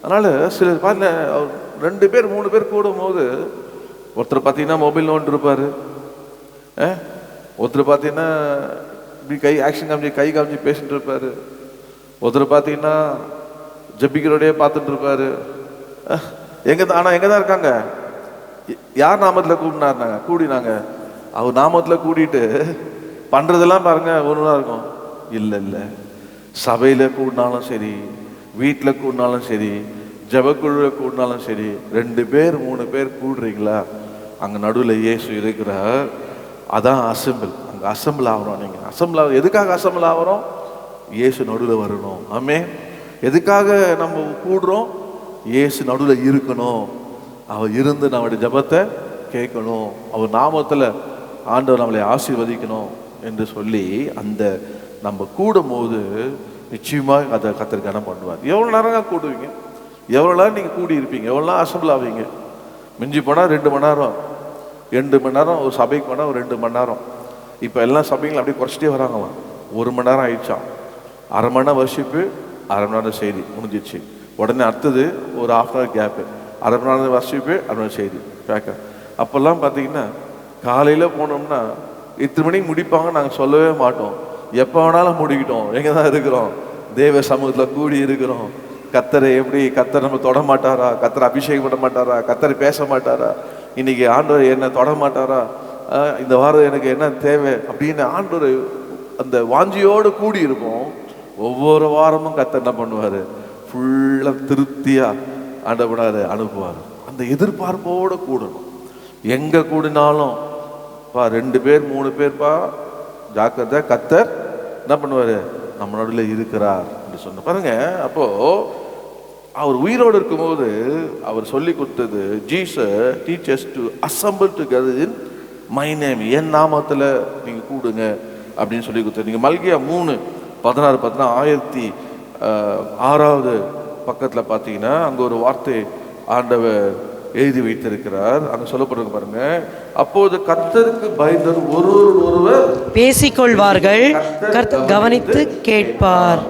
அதனால சிலர் பாருங்க, அவர் 2 பேர் 3 பேர் கூடும் போது, ஒருத்தர் பார்த்தீங்கன்னா மொபைல் நோண்டு இருப்பாரு, ஒருத்தர் பார்த்தீங்கன்னா இப்படி கை ஆக்ஷன் காமிச்சு பேசிட்டு இருப்பாரு, ஒருத்தர் பார்த்தீங்கன்னா ஜபிக்கிறோடையே பார்த்துட்டு இருப்பாரு. ஆனால் எங்கே தான் இருக்காங்க? யார் நாமத்தில் கூடினாங்க? அவர் நாமத்தில் கூடிட்டு பண்ணுறதெல்லாம் பாருங்க ஒன்றுதான் இருக்கும். இல்லை, சபையில் கூடினாலும் சரி, வீட்டில் கூடினாலும் சரி, ஜபக்குழுவில் கூடினாலும் சரி, 2 பேர் 3 பேர் கூடுறீங்களா, அங்கே நடுவில் இயேசு இருக்கிறார். அதான் அசெம்பிள். அங்கே அசெம்பிள் ஆகிறோம். நீங்கள் அசெம்பிள் ஆகும். எதுக்காக அசெம்பிள் ஆகிறோம்? இயேசு நடுவில் வரணும். ஆமே. எதுக்காக நம்ம கூடுறோம்? இயேசு நடுவில் இருக்கணும். அவர் இருந்து நம்மளுடைய ஜபத்தை கேட்கணும். அவர் நாமத்தில் ஆண்டவர் நம்மளை ஆசீர்வதிக்கணும் என்று சொல்லி அந்த நம்ம கூடும் போது நிச்சயமாக அதை கர்த்தர் கனம் பண்ணுவார். எவ்வளோ நேரம் கூடுவீங்க? எவ்வளோ நேரம் நீங்கள் கூடி இருப்பீங்க? எவ்வளோ நேரம் அசெம்பிள் ஆவீங்க? மிஞ்சி போனால் 2 மணி நேரம், 2 மணி நேரம். ஒரு சபைக்கு போனால் ஒரு 2 மணி நேரம். இப்போ எல்லா சபைகளும் அப்படியே குறைச்சிட்டே வராங்களாம். 1 மணி நேரம் ஆயிடுச்சான். 1/2 மணி நேரம் வர்ஷிப்பு, 1/2 மணி நேரம் செய்தி முடிஞ்சிச்சு. உடனே அடுத்தது ஒரு 1/2 மணி நேரம் கேப்பு, 1/2 மணி நேரம் வர்ஷிப்பு, 1/2 மணி நேரம் செய்தி பேக்க. அப்போல்லாம் பார்த்தீங்கன்னா காலையில் போனோம்னா இத்தனை மணிக்கு முடிப்பாங்க, நாங்கள் சொல்லவே மாட்டோம். எப்போ வேணாலும் முடிக்கிட்டோம். எங்கே தான் இருக்கிறோம்? தேவ சமூகத்தில் கூடி இருக்கிறோம். கர்த்தரை எப்படி, கர்த்தர் நம்ம தொட மாட்டாரா? கர்த்தரை அபிஷேகம் பண்ண மாட்டாரா? கர்த்தரை பேச மாட்டாரா? இன்னைக்கு ஆண்டவர் என்ன தொட மாட்டாரா? இந்த வாரம் எனக்கு என்ன தேவை அப்படின்னு ஆண்டவர் அந்த வாஞ்சியோடு கூடி இருப்போம். ஒவ்வொரு வாரமும் கர்த்தர் என்ன பண்ணுவார்? ஃபுல்லாக திருப்தியாக ஆண்டவனார் அனுப்புவார். அந்த எதிர்பார்ப்போடு கூடணும். எங்கே கூடினாலும் 2 பேர் 3 பேர்ப்பா ஜாக்கிரதை, கர்த்தர் என்ன பண்ணுவார்? நம்ம நடுவில் இருக்கிறார் என்று சொன்ன பாருங்க. அப்போ அவர் உயிரோடு இருக்கும்போது அவர் சொல்லி கொடுத்தது, Jesus teachers to assemble together in my name, என் நாமத்தில் நீங்கள் கூடுங்க அப்படின்னு சொல்லி கொடுத்தாரு. நீங்கள் மல்கியா 3:16 1006 பக்கத்தில் பார்த்தீங்கன்னா அங்கே ஒரு வார்த்தை ஆண்டவர் எழுதி வைத்திருக்கிறார். அங்கே சொல்லப்படுறது பாருங்க, அப்போது கர்த்தருக்கு பயந்தவர் ஒருவர் பேசிக்கொள்வார்கள், கர்த்தர் கவனித்து கேட்பார்.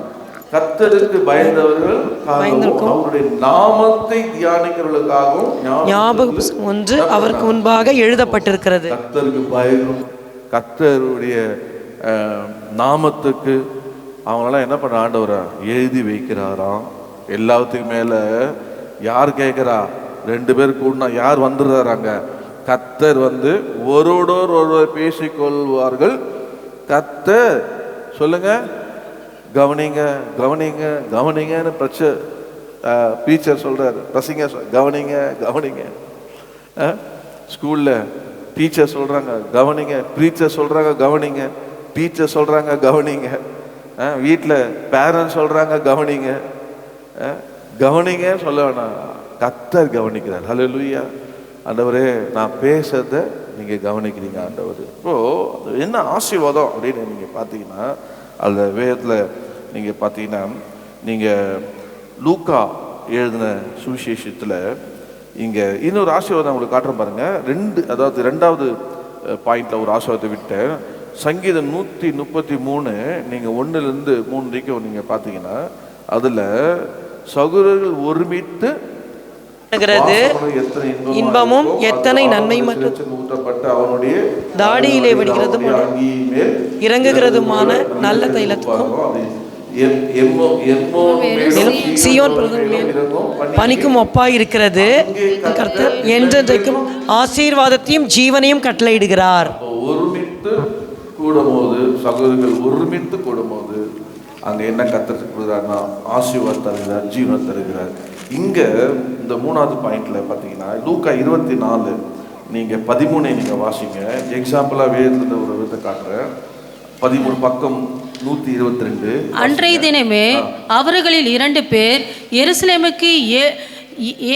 கர்த்தருக்கு பயந்தவர்கள் அவருடைய நாமத்தை தியானிக்கிறவர்களுக்காகவும் ஞாபகம் ஒன்று அவருக்கு முன்பாக எழுதப்பட்டிருக்கிறது. கர்த்தருக்கு பயந்தும் கர்த்தருடைய நாமத்துக்கு அவங்களாம் என்ன பண்ண ஆண்டவரா எழுதி வைக்கிறாராம். எல்லாத்துக்கும் மேல யார் கேட்கிறா? 2 பேர் கூடனா யார் வந்துடுறாங்க? கர்த்தர் வந்து ஒருவர் பேசிக்கொள்வார்கள். கர்த்தர் சொல்லுங்க, கவனிங்க கவனிங்க கவனிங்கன்னு டீச்சர் சொல்றாரு, பிரசிங்க கவனிங்க கவனிங்க. ஸ்கூல்ல டீச்சர் சொல்றாங்க கவனிங்க, ப்ரீச்சர் சொல்றாங்க கவனிங்க, டீச்சர் சொல்றாங்க கவனிங்க, வீட்டில் பேரண்ட்ஸ் சொல்றாங்க கவனிங்க. கவனிங்க சொல்ல வேணாம், கர்த்தர் கவனிக்கிறார். ஹல்லேலூயா. ஆண்டவரே, நான் பேசுறத நீங்க கவனிக்கிறீங்க ஆண்டவர். இப்போ என்ன ஆசீர்வாதம் அப்படின்னு நீங்க பார்த்தீங்கன்னா, அந்த வேதத்தில் நீங்கள் பார்த்தீங்கன்னா, நீங்கள் லூக்கா எழுதின சுவிசேஷத்தில் இங்கே இன்னொரு ஆசீர்வாதம் உங்களுக்கு காட்டுறேன் பாருங்க. 2வது பாயிண்ட்ல ஒரு ஆசீர்வாதத்தை விட்டேன். சங்கீதம் 133 நீங்கள் 1லேருந்து 3 வரைக்கும் நீங்கள் பார்த்தீங்கன்னா, அதில் சகோதரர்கள் ஒருமித்து இன்பமும் எத்தனை நன்மை மற்றும் ஊற்றப்பட்ட அவனுடைய தாடியிலே விடுகிறதும் இறங்குகிறதுமான நல்ல தைலத்துக்கும் சீயோன் பனிக்கும் ஒப்பாய் இருக்கிறது. கர்த்தர் என்றென்றைக்கும் ஆசீர்வாதத்தையும் ஜீவனையும் கட்டளையிடுகிறார். ஒருமித்து கூடும்போது, சகோதரர்கள் ஒருமித்து கூடும்போது அங்க என்ன கத்துறாருன்னா ஆசீர்வாதம் தருகிறார், ஜீவன் தருகிறார். இங்க இந்த 3வது பாயிண்ட்ல பாத்தீங்கன்னா லூக்கா 24 நீங்க 13 நீங்க வாசிங்க. எக்ஸாம்பிளா வேதத்துல ஒரு விதத்தை காட்டுறேன். 13 பக்கம் 122. அன்றைய தினமே அவர்களில் 2 பேர் எருசலேமுக்கு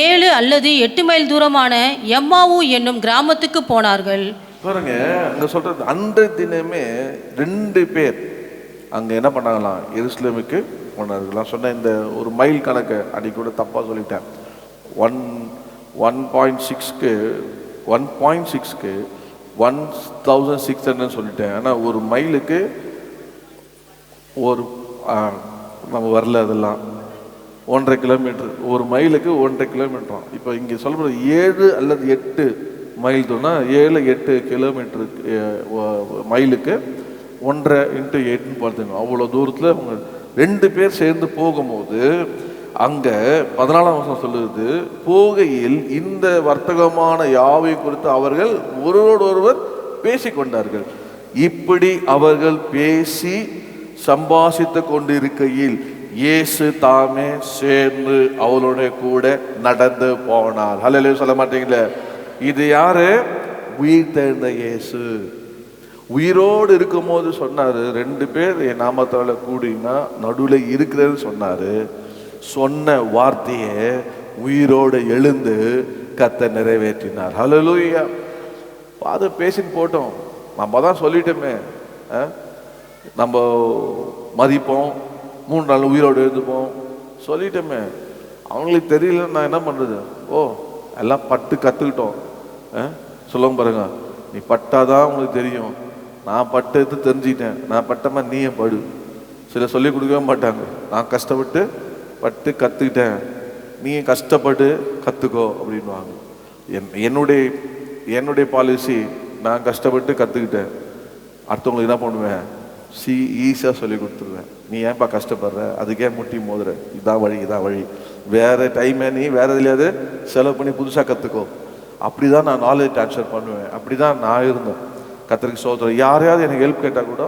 7 அல்லது 8 மைல் தூரமான எம்மாவு என்னும் கிராமத்துக்கு போனார்கள். பாருங்க, அங்க சொல்றது அன்றைய தினமே 2 பேர் அங்க என்ன பண்ணாங்களாம், எருசலேமுக்கு போனார்கள். சொன்ன இந்த ஒரு மைல் கணக்கு அன்னைக்கு கூட தப்பா சொல்லிட்டேன். 1.6க்கு 1600 சொல்லிட்டேன். ஆனால் ஒரு மைலுக்கு ஒரு நம்ம வரல, அதெல்லாம் 1.5 கிலோமீட்டர். ஒரு மைலுக்கு 1.5 கிலோமீட்டர். இப்போ இங்கே சொல்கிறது 7 அல்லது 8 மைல் தூரம்னா 7 8 கிலோமீட்டரு மைலுக்கு 1.5 × 8 பார்த்துங்க. அவ்வளோ தூரத்தில் அவங்க 2 பேர் சேர்ந்து போகும்போது அங்க 14ஆம் வசனம் சொல்லுது, போகையில் இந்த வர்த்தகமான யாவை குறித்து அவர்கள் ஒருவரோடொருவர் பேசிக்கொண்டார்கள். இப்படி அவர்கள் பேசி சம்பாஷித்து கொண்டிருக்கையில் இயேசு தாமே சேர்ந்து அவளுடைய கூட நடந்து போனார். ஹல்லேலூயா சொல்ல மாட்டீங்களே? இது யாரு? உயிர் தெழுந்த இயேசு. உயிரோடு இருக்கும் போது சொன்னாரு, 2 பேர் என் நாமத்தால கூடினா நடுவில் இருக்கிறது சொன்னாரு. சொன்ன வார்த்தையை உயிரோடு எழுந்து கர்த்தர் நிறைவேற்றினார். ஹல்லேலூயா. அதை பேசின்னு போட்டோம். நம்ம தான் சொல்லிட்டோமே, நம்ம மதிப்போம், 3 நாள் உயிரோடு எழுந்துப்போம் சொல்லிட்டோமே. அவங்களுக்கு தெரியல, நான் என்ன பண்றது? எல்லாம் பட்டு கற்றுக்கிட்டோம். சொல்லுங்க பாருங்க, நீ பட்டாதான் உங்களுக்கு தெரியும். நான் பட்டது தெரிஞ்சுக்கிட்டேன், நான் பட்டமா நீயே படு. சில சொல்லி கொடுக்கவே மாட்டாங்க. நான் கஷ்டப்பட்டு பட்டு கற்றுக்கிட்டேன், நீ கஷ்டப்பட்டு கற்றுக்கோ அப்படின்வாங்க. என்னுடைய பாலிசி, நான் கஷ்டப்பட்டு கற்றுக்கிட்டேன், அடுத்தவங்களுக்கு என்ன பண்ணுவேன், ஈஸியாக சொல்லி கொடுத்துருவேன். நீ ஏன்பா கஷ்டப்படுற, அதுக்கே முட்டி மோதுற, இதான் வழி இதான் வழி, வேறு டைமை நீ வேறு எதுலையாவது செலவு பண்ணி புதுசாக கற்றுக்கோ. அப்படி தான் நான் நாலேஜ் ட்ரான்ஸ்ஃபர் பண்ணுவேன். அப்படி தான் நான் இருந்தேன். கர்த்தருக்கு ஸ்தோத்திரம். யாரையாவது எனக்கு ஹெல்ப் கேட்டால் கூட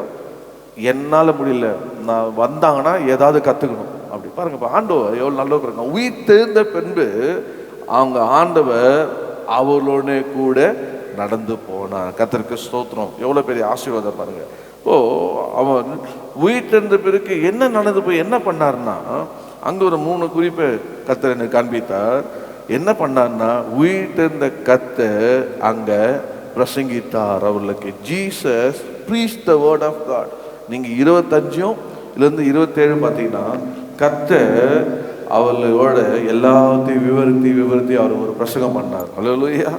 என்னால் முடியல, நான் வந்தாங்கன்னா ஏதாவது கற்றுக்கணும். அப்படி பாருங்க, ஆண்டவர் எவ்வளோ நல்ல இருக்காங்க. உயிர் தெரிந்த பின்பு அவங்க ஆண்டவர் அவளோட கூட நடந்து போனார். கர்த்தருக்கு ஸ்தோத்திரம். எவ்வளோ பெரிய ஆசீர்வாதம் பாருங்க. ஓ அவன் உயிர்த்தெழுந்த பிறகு என்ன நடந்து போய் என்ன பண்ணார்னா, அங்க ஒரு 3 குறிப்பை கர்த்தர் எனக்கு காண்பித்தார். என்ன பண்ணார்னா, உயிர்த்தெழுந்த கர்த்தர் அங்க பிரசங்கித்தார் அவர்களுக்கு. Jesus preached the word of God. நீங்க 25 27 பார்த்தீங்கன்னா கர்த்தர் அவர்களோட எல்லாத்தையும் விவரித்து அவர் ஒரு பிரசங்கம் பண்ணார். அல்லேலூயா.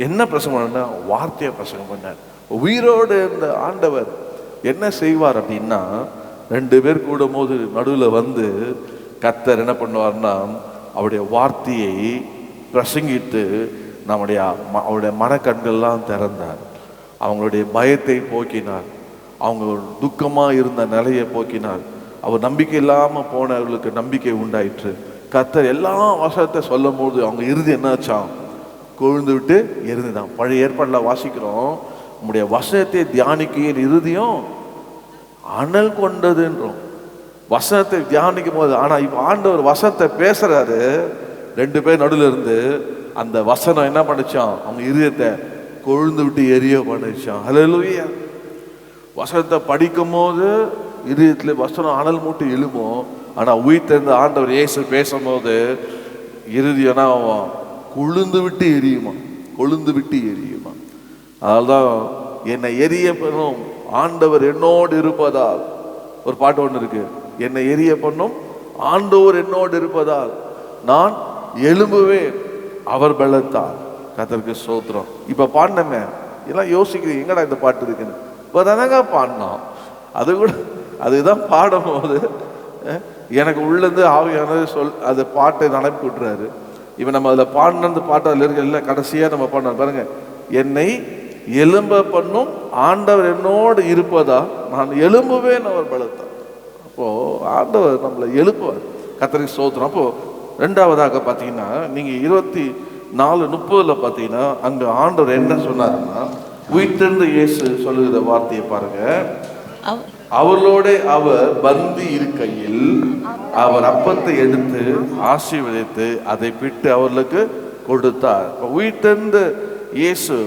என்ன பிரசங்கம் பண்ணா? வார்த்தையை பிரசங்கம் பண்ணார். உயிரோடு இருந்த ஆண்டவர் என்ன செய்வார் அப்படின்னா, 2 பேர் கூடும் போது நடுவில் வந்து கர்த்தர் என்ன பண்ணுவார்னா, அவருடைய வார்த்தையை பிரசங்கித்து அவருடைய மனக்கண்கள்லாம் திறந்தார். அவங்களுடைய பயத்தை போக்கினார். அவங்க துக்கமாக இருந்த நிலையை போக்கினார். அவர் நம்பிக்கை இல்லாமல் போனவர்களுக்கு நம்பிக்கை உண்டாயிற்று. கர்த்தர் எல்லா வசனத்தை சொல்லும் போது அவங்க இறுதி என்னாச்சாம்? கொழுந்து விட்டு எரிந்துதான். பழைய ஏற்பாட்டில் வாசிக்கிறோம், நம்முடைய வசனத்தை தியானிக்கையில் இறுதியும் அனல் கொண்டதுன்றோம். வசனத்தை தியானிக்கும் போது. ஆனால் இப்போ ஆண்டவர் வசனத்தை பேசுறாரு, 2 பேர் நடுவில் இருந்து அந்த வசனம் என்ன பண்ணிச்சான்? அவங்க இருதயத்தை கொழுந்து விட்டு எரிய பண்ணிச்சான். ஹல்லேலூயா. வசனத்தை படிக்கும் போது இருதயத்தில் வசனம் அனல் மூட்டி எழுமோ. ஆனால் உயிர்த்தெழுந்த ஆண்டவர் இயேசு பேசும்போது இறுதியனா கொழுந்து விட்டு எரியுமா, கொழுந்து விட்டு எரியுமா. அதனால்தான் என்னை எரிய பண்ணும் ஆண்டவர் என்னோடு இருப்பதால், ஒரு பாட்டு ஒன்று இருக்கு, என்னை எரிய பண்ணும் ஆண்டவர் என்னோடு இருப்பதால் நான் எழும்புவேன் அவர் பலத்தால். கர்த்தருக்கு ஸ்தோத்திரம். இப்ப பாடினமே எல்லாம் யோசிக்கிறீங்க, எங்கடா இந்த பாட்டு இருக்குன்னு. இப்போ தானங்க பாடினோம். அதுதான் பாடும் போது எனக்கு உள்ளேருந்து ஆவியானது அது பாட்டை நினைப்பு விட்டுறாரு. இப்போ நம்ம அதில் பாடினது பாட்டு அதில் இருக்க இல்லை, கடைசியாக நம்ம பாடினோம் பாருங்க, என்னை எழும்ப பண்ணும் ஆண்டவர் என்னோடு இருப்பதா நான் எழும்புவேன் அவர் பலத்தால். அப்போ ஆண்டவர் நம்மளை எழுப்புவார். கர்த்தருக்கு ஸ்தோத்திரம். அப்போ 2வதாக பார்த்தீங்கன்னா நீங்கள் 24:30 பார்த்தீங்கன்னா அங்கே ஆண்டவர் என்ன சொன்னாருன்னா, உயிர்த்தெழுந்த இயேசு சொல்லுகிற வார்த்தையை பாருங்க. அவர்களோட அவர் பந்தி இருக்கையில் அவர் அப்பத்தை எடுத்து ஆசீர்வதித்து அதை பிட்டு அவர்களுக்கு கொடுத்தார். உயிர்த்தெழுந்த இயேசு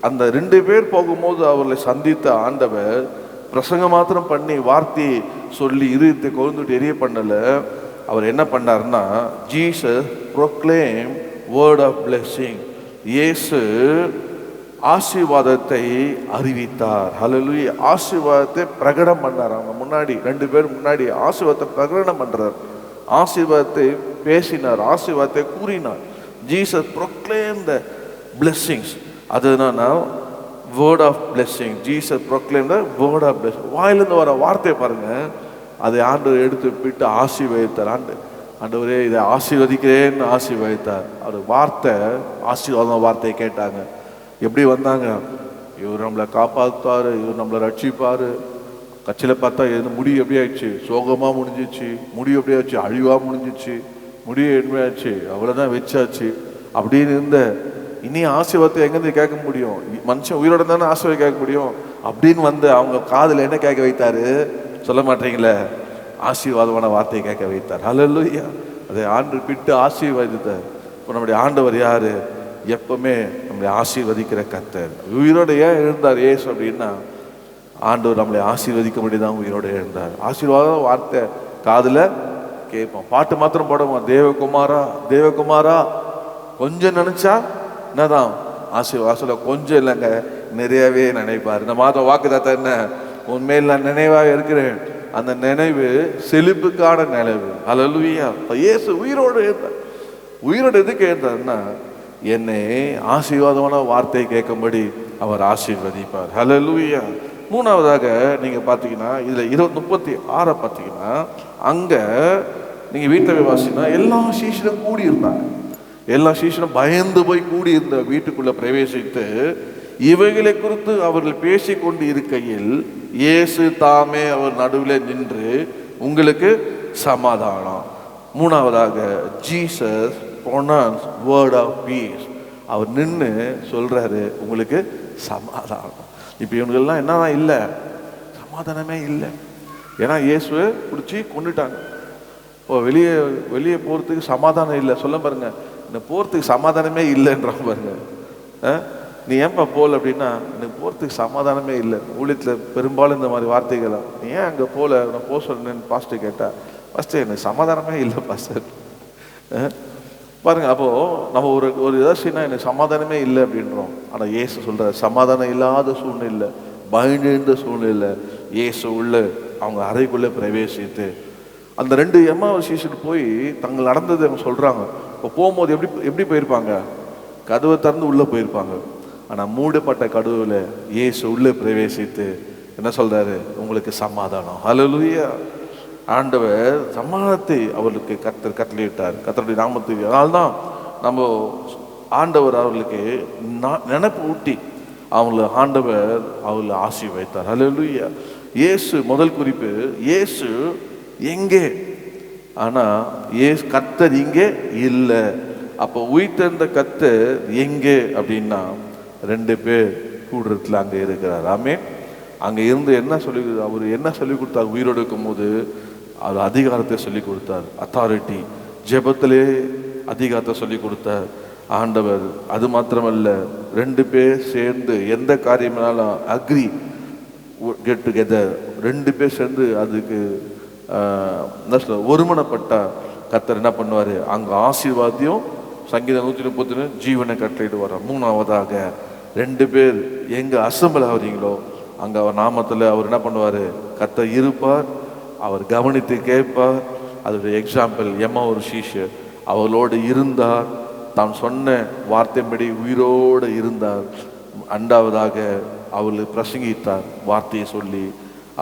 அந்த 2 பேர் போகும்போது அவர்களை சந்தித்த ஆண்டவர் பிரசங்கம் மாத்திரம் பண்ணி வார்த்தையை சொல்லி இருதயத்தை கொழுந்துட்டு எரிய பண்ணல. அவர் என்ன பண்ணார்னா, Jesus proclaim word of blessing. இயேசு ஆசீர்வாதத்தை அறிவித்தார். ஹல்லேலூயா. ஆசீர்வாதத்தை பிரகடனம் பண்ணார். அவங்க முன்னாடி 2 பேர் முன்னாடி ஆசீர்வாதத்தை பிரகடனம் பண்றார். ஆசீர்வாதத்தை பேசினார், ஆசீர்வாதத்தை கூறினார். Jesus proclaim the blessings. அதுனா word of blessing. Jesus proclaim the word of blessing. வாயிலிருந்து வர வார்த்தையை பாருங்க, அதை ஆண்டவர் எடுத்து விட்டு ஆசீர்வதித்தார். ஆண்டவரே இதை ஆசீர்வதிக்கிறேன்னு ஆசீர்வதித்தார். அவர் வார்த்தை ஆசீர்வாதம் வார்த்தையை கேட்டாங்க. எப்படி வந்தாங்க? இவர் நம்மளை காப்பாற்றுவார், இவர் நம்மளை ரட்சிப்பார். கட்சியில் பார்த்தா முடி எப்படி ஆயிடுச்சு? சோகமாக முடிஞ்சிச்சு. முடி எப்படி ஆச்சு? அழிவாக முடிஞ்சிச்சு. முடிய என்மையாச்சு, அவ்வளோதான் வச்சாச்சு அப்படின்னு இருந்த இனி ஆசீர்வாதத்தை எங்கேருந்து கேட்க முடியும்? மனுஷன் உயிரோட தானே ஆசீர்வாதம் கேட்க முடியும். அப்படின்னு வந்து அவங்க காதில் என்ன கேட்க வைத்தாரு? சொல்ல மாட்டீங்களே, ஆசீர்வாதமான வார்த்தையை கேட்க வைத்தார். ஹல்லேலூயா. அதை ஆண்டு பிட்டு ஆசீர்வதித்தார். இப்போ நம்முடைய ஆண்டவர் யாரு? எப்பவுமே நம்மளை ஆசீர்வதிக்கிற கர்த்தர். உயிரோடு ஏன் எழுந்தார் ஏசு அப்படின்னா, ஆண்டவர் நம்மளை ஆசீர்வதிக்க முடியுதான் உயிரோடு எழுந்தார். ஆசீர்வாதம் வார்த்தை காதில் கேட்போம். பாட்டு மாத்திரம் போடுவோம், தேவகுமாரா தேவகுமாரா. கொஞ்சம் நினைச்சா என்னதான் ஆசீர்வாதம்? கொஞ்சம் இல்லைங்க, நிறையவே நினைப்பார். இந்த மாதம் வாக்குதாத்தா என்ன? உண்மையில் நான் நினைவாக இருக்கிறேன். அந்த நினைவு செழிப்புக்கான நினைவு. ஹல்லேலூயா. இயேசு உயிரோடு எழுந்தார். உயிரோடு எதுக்கு எழுந்தார்னா, என்னை ஆசீர்வாதமான வார்த்தையை கேட்கும்படி அவர் ஆசீர்வதிப்பார். ஹல்லேலூயா. 3வதாக நீங்க பார்த்தீங்கன்னா, இதுல 36 பார்த்தீங்கன்னா, அங்க நீங்க வீட்டை வாசினா எல்லா சீஷனும் கூடி இருந்தாங்க. எல்லா சீஷனும் பயந்து போய் கூடி இருந்த வீட்டுக்குள்ள பிரவேசித்து இவைகளை குறித்து அவர்கள் பேசி கொண்டு இருக்கையில் இயேசு தாமே அவர் நடுவில் நின்று, உங்களுக்கு சமாதானம். 3வதாக Jesus pronounced word of peace. அவர் நின்று சொல்றாரு, உங்களுக்கு சமாதானம். இப்போ இவங்கெல்லாம் என்னதான் இல்லை, சமாதானமே இல்லை. ஏன்னா இயேசுவை பிடிச்சி கொண்டுட்டாங்க. இப்போ வெளியே போகிறதுக்கு சமாதானம் இல்லை. சொல்ல பாருங்க, இந்த போகிறதுக்கு சமாதானமே இல்லைன்றாங்க பாருங்க. நீ ஏன்பா போகல அப்படின்னா, எனக்கு போகிறதுக்கு சமாதானமே இல்லை. ஊழியத்தில் பெரும்பாலும் இந்த மாதிரி வார்த்தைகளா, நீ ஏன் அங்கே போகல, நான் போக சொன்னேன்னு பாஸ்டர் கேட்டால், பாஸ்டர் எனக்கு சமாதானமே இல்லை பாஸ்டர். பாருங்க, அப்போது நம்ம ஒரு ஏதாச்சும்னா எனக்கு சமாதானமே இல்லை அப்படின்றோம். ஆனால் இயேசு சொல்கிற சமாதானம் இல்லாத சூழ்நிலை, பயந்த சூழ்நிலை, இயேசு உள்ள அவங்க அறைக்குள்ளே பிரவேசித்து அந்த 2 எம்மாவு சீஷர் போய் தங்கள் நடந்தது அவங்க சொல்கிறாங்க. இப்போ போகும்போது எப்படி போயிருப்பாங்க? கதவை திறந்து உள்ளே போயிருப்பாங்க. ஆனால் மூடப்பட்ட கதவுல இயேசு உள்ளே பிரவேசித்து என்ன சொல்கிறாரு? உங்களுக்கு சமாதானம். ஹல்லேலூயா. ஆண்டவர் சமாதானத்தை அவர்களுக்கு கட்டளையிட்டார். கர்த்தருடைய நாமத்துக்கு. அதனால்தான் நம்ம ஆண்டவர் அவர்களுக்கு நினைப்பு ஊட்டி ஆண்டவர் அவர்களை ஆசீர்வதித்தார். ஹல்லேலூயா. இயேசு முதல் குறிப்பு, இயேசு எங்கே? ஆனால் கர்த்தர் இங்கே இல்லை. அப்போ உயிர்த்தெழுந்த கர்த்தர் எங்கே அப்படின்னா 2 பேர் கூடுறதுல அங்கே இருக்கிறார். ஆமென். அங்கே இருந்து என்ன அவர் என்ன சொல்லி கொடுத்தார்? உயிரோடு இருக்கும் போது அது அதிகாரத்தை சொல்லி கொடுத்தார். அத்தாரிட்டி, ஜெபத்திலே அதிகாரத்தை சொல்லி கொடுத்தார் ஆண்டவர். அது மாத்திரமல்ல, 2 பேர் சேர்ந்து எந்த காரியம்னாலும் அக்ரி, கெட் டுகெதர், 2 பேர் சேர்ந்து அதுக்கு என்ன சொல்ல ஒருமனப்பட்ட கர்த்தர் என்ன பண்ணுவார்? அங்கே ஆசீர்வாதியும் சங்கீதம் 130 ஜீவனை கட்டளையிடுவார். 3ஆவதாக 2 பேர் எங்கே அசம்பிள் ஆகிறீங்களோ அங்கே அவர் நாமத்தில் அவர் என்ன பண்ணுவார்? கர்த்தர் இருப்பார். அவர் கவனித்து கேட்பார். அதோடைய எக்ஸாம்பிள் ஒரு சீஷர் அவளோடு இருந்தார். தான் சொன்ன வார்த்தைப்படி உயிரோடு இருந்தார். 2ஆவதாக அவளுக்கு பிரசங்கித்தார் வார்த்தையை சொல்லி.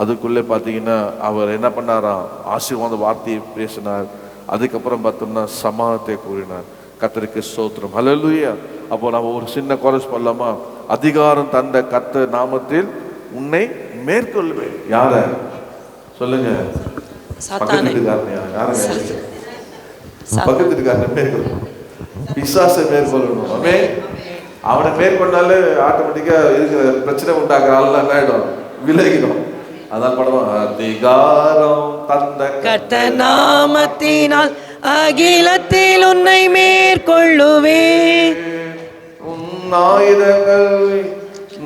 அதுக்குள்ளே பார்த்தீங்கன்னா அவர் என்ன பண்ணாராம்? ஆசீர்வாத வார்த்தையை பேசினார். அதுக்கப்புறம் பார்த்தோம்னா சமாதானத்தை கூறினார். கர்த்தருக்கு ஸ்தோத்திரம். ஹல்லேலூயா. அப்போ நம்ம ஒரு சின்ன கோரஸ் பண்ணலாமா? அதிகாரம் தந்த கர்த்தர் நாமத்தில் உன்னை மேற்கொள்வேன். யார சொல்லுங்க? பக்கத்துக்காரனை மேற்கொள்ளணும். பிசாசை மேற்கொள்ளணும். அவனை மேற்கொண்டாலே ஆட்டோமேட்டிக்கா இருக்கிற பிரச்சனை உண்டாக்குற ஆள்லாம் என்ன ஆயிடும்? விலகிடும். அதான் படம். அதிகாரம் தந்த கர்த்தர் நாமத்தினால் அகிலத்தில் உன்னை மேற்கொள்ளுவேன். உன் ஆயுதங்கள்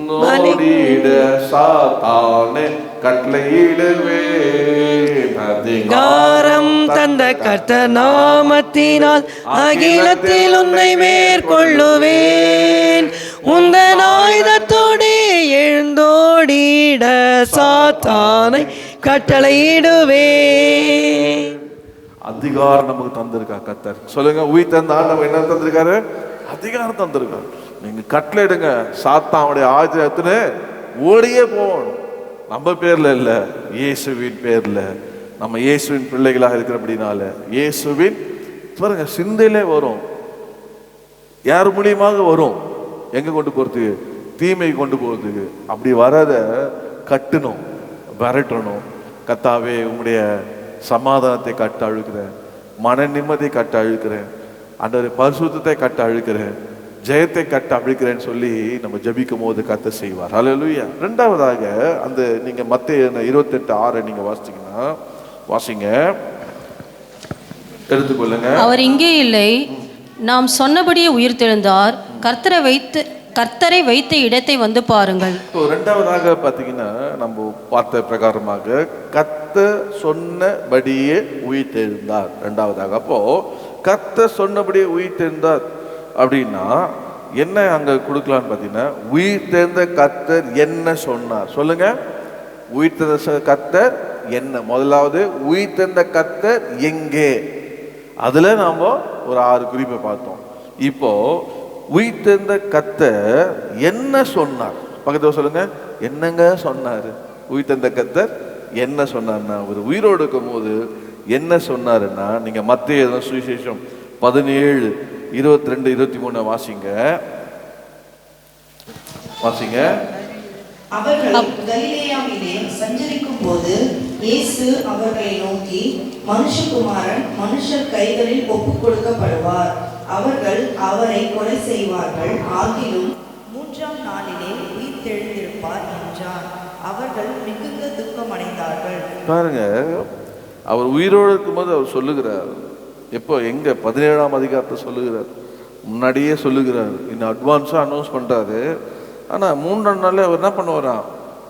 நோடிட சாத்தானே கட்டளையிடுவேன். அதிகாரம் தந்த கர்த்தர் நாமத்தினால் அகிலத்தில் உன்னை மேற்கொள்ளுவேன். உந்தன் ஆயுதத்தோடு எழுந்தோடிட சாத்தானை கட்டளையிடுவேன். அதிகாரம் நமக்கு தந்திருக்கா கர்த்தர்? சொல்லுங்க. உயிர் தந்த ஆண்டவர் என்ன தந்திருக்காரு? அதிகாரம் தந்திருக்காரு. நீங்க கட்டளையிடுங்க, சாத்தானுடைய ஆயுதத்தின்னு ஓடியே போகணும். நம்ம பேர்ல இல்ல, இயேசுவின் பேர்ல. நம்ம இயேசுவின் பிள்ளைகளாக இருக்கிறபடினால இயேசுவின் பாருங்க சிந்தையிலே வரும். யார் மூலியமாக வரும்? எங்க கொண்டு போறதுக்கு? தீமை கொண்டு போறதுக்கு. அப்படி வரத கட்டணும், விரட்டணும். கர்த்தாவே உங்களுடைய சமாதானத்தை கட்ட அழுக்கிறேன், மன நிம்மதியை கட்ட அழுக்கிறேன், ஆண்டவரே பரிசுத்தத்தை கட்ட அழுக்கிறேன், ஜெயத்தை கட்ட அழுக்கிறேன்னு சொல்லி நம்ம ஜபிக்கும் போது கர்த்தர் செய்வார். ஹல்லேலூயா. 2ஆவதாக அந்த நீங்க மத்தேயு 28:6 நீங்க வாசிங்க, எடுத்துக்கொள்ளுங்க. அவர் இங்கே இல்லை, நாம் சொன்னபடியே உயிர்த்தெழுந்தார். கர்த்தரை வைத்த இடத்தை வந்து பாருங்கள். 2ஆவதாக பார்த்தீங்கன்னா நம்ம பார்த்த பிரகாரமாக கர்த்தர் சொன்னபடியே உயிர்த்தெழுந்தார். 2ஆவதாக அப்போ கர்த்தர் சொன்னபடியே உயிர்த்தெழுந்தார் அப்படின்னா என்ன அங்க கொடுக்கலான்னு பார்த்தீங்கன்னா, உயிர்த்தெழுந்த கர்த்தர் என்ன சொன்னார்? சொல்லுங்க. உயிர்த்தெழுந்த கர்த்தர் என்ன? முதலாவது உயிர்த்தெழுந்த கர்த்தர் எங்கே? அதுல நாம ஒரு 6 குறிப்பை பார்த்தோம். இப்போ உயிர்த்தெழுந்த கர்த்தர் என்ன சொன்னார்? பக்கத்துல சொல்லுங்க. என்னங்க சொன்னாரு? உயிர்த்தெழுந்த கர்த்தர் என்ன சொன்னார்னா, ஒரு உயிரோடு இருக்கும் போது என்ன சொன்னாருன்னா, நீங்க மத்தேயு சுவிசேஷம் 17:22-23 வாசிங்க. அவர்கள் கலிலேயாவிலே சஞ்சரிக்கும் போது இயேசு அவர்களை நோக்கி, மனுஷகுமாரன் மனுஷர் கைகளில் ஒப்புக் கொடுக்கப்படுவார், அவர்கள் அவரை கொலை செய்வார்கள், ஆகிலும் 3ஆம் நாளிலே உயிர்த்தெழுந்திருப்பார் என்றார். அவர்கள் மிகுந்த துக்கமடைந்தார்கள். பாருங்க, அவர் உயிரோடு இருக்கும்போது அவர் சொல்லுகிறார். எப்போ? எங்க? 17ஆம் அதிகாரத்தை சொல்லுகிறார். முன்னாடியே சொல்லுகிறார், இன்னும் அட்வான்ஸாக அனௌன்ஸ் பண்ணுறாரு. ஆனால் 3ஆம் நாள் அவர் என்ன பண்ணுவாராம்,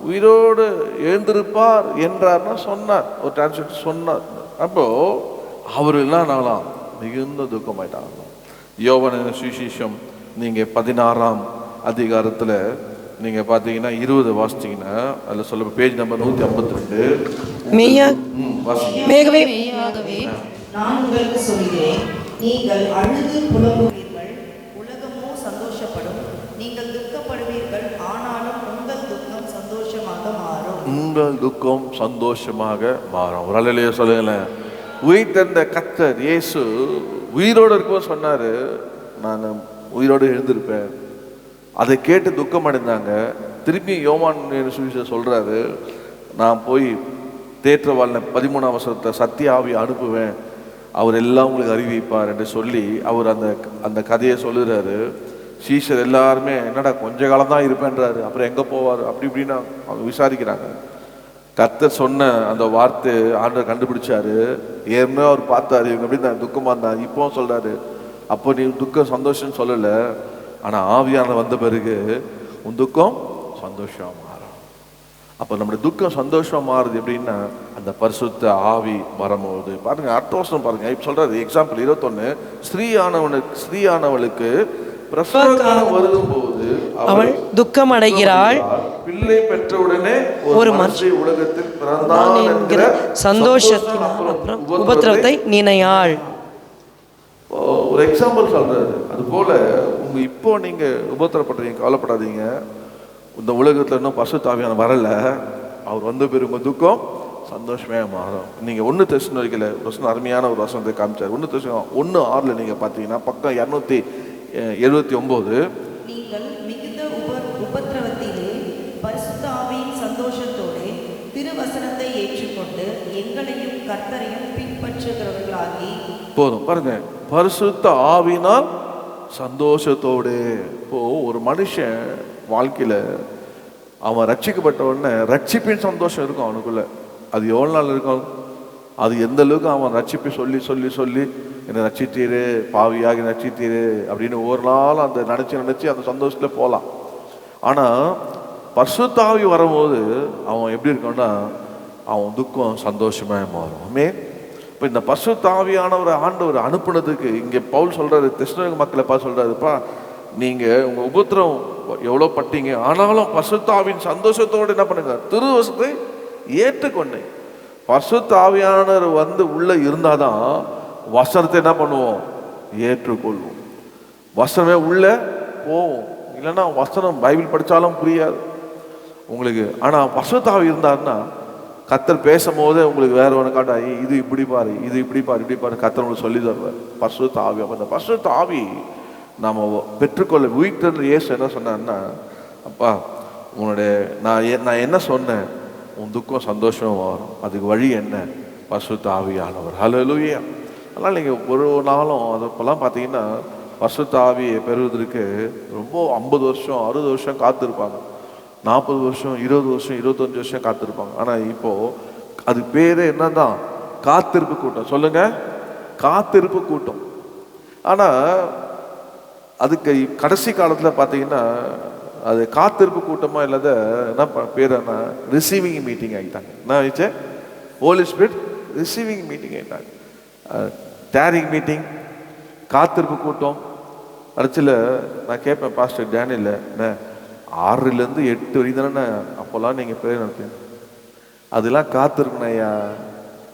உயிரோடு எழுந்திருப்பார் என்றார்னா சொன்னார், ஒரு டிரான்ஸ்லேட்டர் சொன்னார். அப்போது அவர் எல்லாம் நாளாம் மிகுந்த துக்கமாயிட்டாங்க. யோவான் சுவிசேஷம் நீங்கள் 16ஆம் அதிகாரத்தில் நீங்கள் பார்த்தீங்கன்னா 20 வாசிச்சிங்கன்னா அதில் சொல்ல பேஜ் நம்பர் 152 மேகவே நான் உங்களுக்கு சொல்கிறேன், நீங்கள் அழுது புலம்புவீர்கள், உலகமோ சந்தோஷப்படும். நீங்கள் துக்கப்படுவீர்கள், ஆனாலும் உங்கள் துக்கம் சந்தோஷமாக மாறும். உங்கள் துக்கம் சந்தோஷமாக மாறும். ஒரு அல்லையே சொல்லுங்களேன். உயிர்த்தெழுந்த கர்த்தர் இயேசு உயிரோடு இருக்கும்போது சொன்னார், நான் உயிரோடு எழுந்திருப்பேன். அதை கேட்டு துக்கம் அடைந்தாங்க. திருப்பி யோவான் சுவிசேஷம் சொல்கிறாரு, நான் போய் தேற்றவாளனை 13ஆம் வசனத்தை சத்திய ஆவி அனுப்புவேன், அவர் எல்லாம் உங்களுக்கு அறிவிப்பார் என்று சொல்லி அவர் அந்த கதையை சொல்லுறாரு. சீஷர் எல்லாருமே என்னடா கொஞ்ச காலம் தான் இருப்பேன்றாரு, அப்புறம் எங்கே போவார் அப்படி இப்படின்னு அவங்க விசாரிக்கிறாங்க. கர்த்தர் சொன்ன அந்த வார்த்தை ஆண்டவர் கண்டுபிடிச்சாரு. ஏற்கனவே அவர் பார்த்தாரு, இவங்க எப்படி தான் துக்கமாக இருந்தாங்க, இப்போ சொல்கிறாரு, அப்போ நீ துக்கம் சந்தோஷம்னு சொல்லலை, ஆனால் ஆவியானவர் வந்த பிறகு உன் துக்கம் சந்தோஷம் மாறும். அப்போ நம்முடைய துக்கம் சந்தோஷம் மாறுது எப்படின்னா அந்த பரிசுத்த ஆவி வரும்போது. பாருங்க அடுத்த வருஷம் பாருங்க, இப்போ சொல்றாரு எக்ஸாம்பிள் 21, ஸ்திரீயானவளுக்கு பிரசவகாலம் வரும்போது அவள் துக்கம் அடைகிறாள், பிள்ளை பெற்றவுடனே ஒரு மனுஷன் உலகத்தில் பிறந்தான் என்கிற சந்தோஷத்தின் உபத்திரவத்தை நினையாள். ஒரு எக்ஸாம்பிள் சொல்றாரு. அது போல உங்க இப்போ நீங்க உபத்திரப்படுறீங்க, கவலைப்படாதீங்க. இந்த உலகத்துல இன்னும் பரிசுத்த ஆவியானவர் வரல, அவர் வந்த பிறகு உங்க துக்கம் சந்தோஷமே மாறும். நீங்க 1 தெசலோனிக்கேல வசனம் அருமையான ஒரு வசனத்தை காமிச்சார். 1 தெசலோனிக்கேயர் 1:6 நீங்க பாத்தீங்கன்னா பக்கம் 279, நீங்கள் மிகுந்த உபத்திரவத்திலே பரிசுத்த ஆவியின் சந்தோஷத்தோடு திருவசனத்தை ஏற்றுக்கொண்டு எங்களையும் கர்த்தரையும் பின்பற்றுகிறவர்களாகி. போதும் பாருங்க, பரிசுத்த ஆவினால் சந்தோஷத்தோடு. இப்போ ஒரு மனுஷன் வாழ்க்கையில அவன் ரட்சிக்கப்பட்ட உடனே ரட்சிப்பின் சந்தோஷம் இருக்கும் அவனுக்குள்ள. அது எவ்வளோ நாள் இருக்கும், அது எந்த அளவுக்கு அவன் ரட்சிப்பை சொல்லி சொல்லி சொல்லி என்னை ரட்சித்தீரு, பாவியாகி ரட்சித்தீரு அப்படின்னு ஒரு நாள் அந்த நினச்சி அந்த சந்தோஷத்தில் போகலாம். ஆனால் பரிசுத்த ஆவி வரும்போது அவன் எப்படி இருக்கான்னா அவன் துக்கம் சந்தோஷமாக மாறும். இப்போ இந்த பரிசுத்த ஆவியானவரை ஆண்டவர் அனுப்புனதுக்கு இங்கே பவுல் சொல்றாரு, தெசலோனிக்கே மக்களை பார்த்து சொல்றாருப்பா, நீங்கள் உங்கள் உபத்திரம் எவ்வளோ பட்டீங்க, ஆனாலும் பரிசுத்த ஆவியின் சந்தோஷத்தோடு என்ன பண்ணுங்க, திருவசனத்தை ஏற்றுக்கொண்டேன். பரிசுத்த ஆவியானவர் வந்து உள்ள இருந்தாதான் வசனத்தை என்ன பண்ணுவோம், ஏற்றுக்கொள்வோம். வசனமே உள்ள போவோம், இல்லைன்னா வசனம் பைபிள் படித்தாலும் புரியாது உங்களுக்கு. ஆனால் பரிசுத்த ஆவி இருந்தாருன்னா கர்த்தர் பேசும்போதே உங்களுக்கு வேற ஒன்று காட்டா, இது இப்படி பாரு, இது இப்படி பாரு, இப்படி பாரு, கர்த்தர் உங்களுக்கு சொல்லி தருவார். பரிசுத்த ஆவி. அப்போ அந்த பரிசுத்த ஆவி நாம் பெற்றுக்கொள்ள உயிர்த்தெழுந்த இயேசு என்ன சொன்னார்னா, அப்பா உன்னுடைய நான் என்ன சொன்னேன், உன் துக்கம் சந்தோஷமாக வரும், அதுக்கு வழி என்ன, பரிசுத்த ஆவியானவர். ஹல்லேலூயா. அதனால் நீங்கள் ஒரு நாளும் அதப்பெல்லாம் பார்த்தீங்கன்னா பரிசுத்த ஆவியை பெறுவதற்கு ரொம்ப 50 வருஷம் 60 வருஷம் காத்திருப்பாங்க, 40 வருஷம் 20 வருஷம் 25 வருஷம் காத்திருப்பாங்க. ஆனால் இப்போது அது பேர் என்னதான், காத்திருப்பு கூட்டம். சொல்லுங்க, காத்திருப்பு கூட்டம். ஆனால் அதுக்கு கடைசி காலத்தில் பார்த்தீங்கன்னா அது காத்திருப்பு கூட்டமாக இல்லாத என்ன பேர், என்ன ரிசீவிங் மீட்டிங் ஆகிட்டாங்க. என்ன ஆயிடுச்சு, ஹோலி ஸ்பிரிட் ரிசீவிங் மீட்டிங் ஆகிட்டாங்க. டேரிங் மீட்டிங், காத்திருப்பு கூட்டம். கடைசியில் நான் கேட்பேன் பாஸ்டர் டேனியில், என்ன 6லேருந்து 8 வரைக்கும் தானே அப்போல்லாம் நீங்கள் பேர் நடப்பீங்க, அதெல்லாம் காத்திருக்கணும் ஐயா.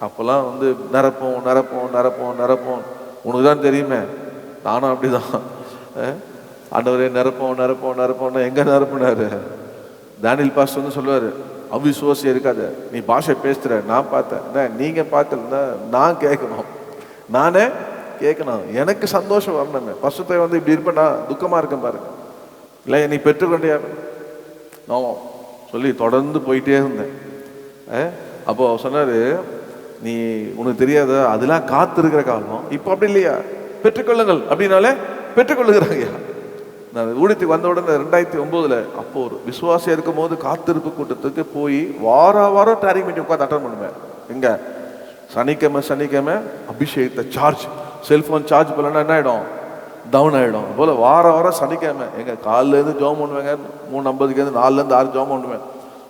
அப்போல்லாம் வந்து நிரப்போம் நிரப்போம் நிரப்போம் நிரப்போம், உனக்கு தான் தெரியுமே, நானும் அப்படி தான். ஆண்டவரே நிரப்போம் நிரப்போம் நிரப்போம்னா எங்கே நிரப்புனாரு, டேனியல் பாஸ்டர் வந்து சொல்லுவார், அவிசுவாசியம் இருக்காது, நீ பாஷை பேசுகிற, நான் பார்த்தேன், என்ன நீங்கள் பார்க்கலன்னா நான் கேட்கணும், நானே கேட்கணும், எனக்கு சந்தோஷம் வரணுமே. பசுத்தை வந்து இப்படி இருப்பேன், நான் துக்கமாக இருக்கேன் பாருங்க, இல்லை நீ பெற்றுக்கொண்டே நான் சொல்லி தொடர்ந்து போயிட்டே இருந்தேன். அப்போ சொன்னார், நீ உனக்கு தெரியாத அதெல்லாம் காத்திருக்கிற காலம், இப்போ அப்படி இல்லையா, பெற்றுக்கொள்ளுங்கள் அப்படின்னாலே பெற்றுக்கொள்ளுகிறாங்க. நான் ஊழியத்துக்கு வந்த உடனே 2009 அப்போ ஒரு விசுவாசியாக இருக்கும் போது காத்திருப்பு கூட்டத்துக்கு போய் வாரம் டேரிங் மீட்டிங் உட்காந்து அட்டன் பண்ணுவேன். எங்க சனிக்கிழமை அபிஷேகத்தை சார்ஜ், செல்ஃபோன் சார்ஜ் பண்ணலன்னா என்ன ஆகிடும், டவுன் ஆகிடும். அதுபோல் வாரம் சனிக்கிழமை எங்கள் காலிலேருந்து ஜெபம் பண்ணுவேங்க. 3:50 4 6 ஜெபம் பண்ணுவேன்.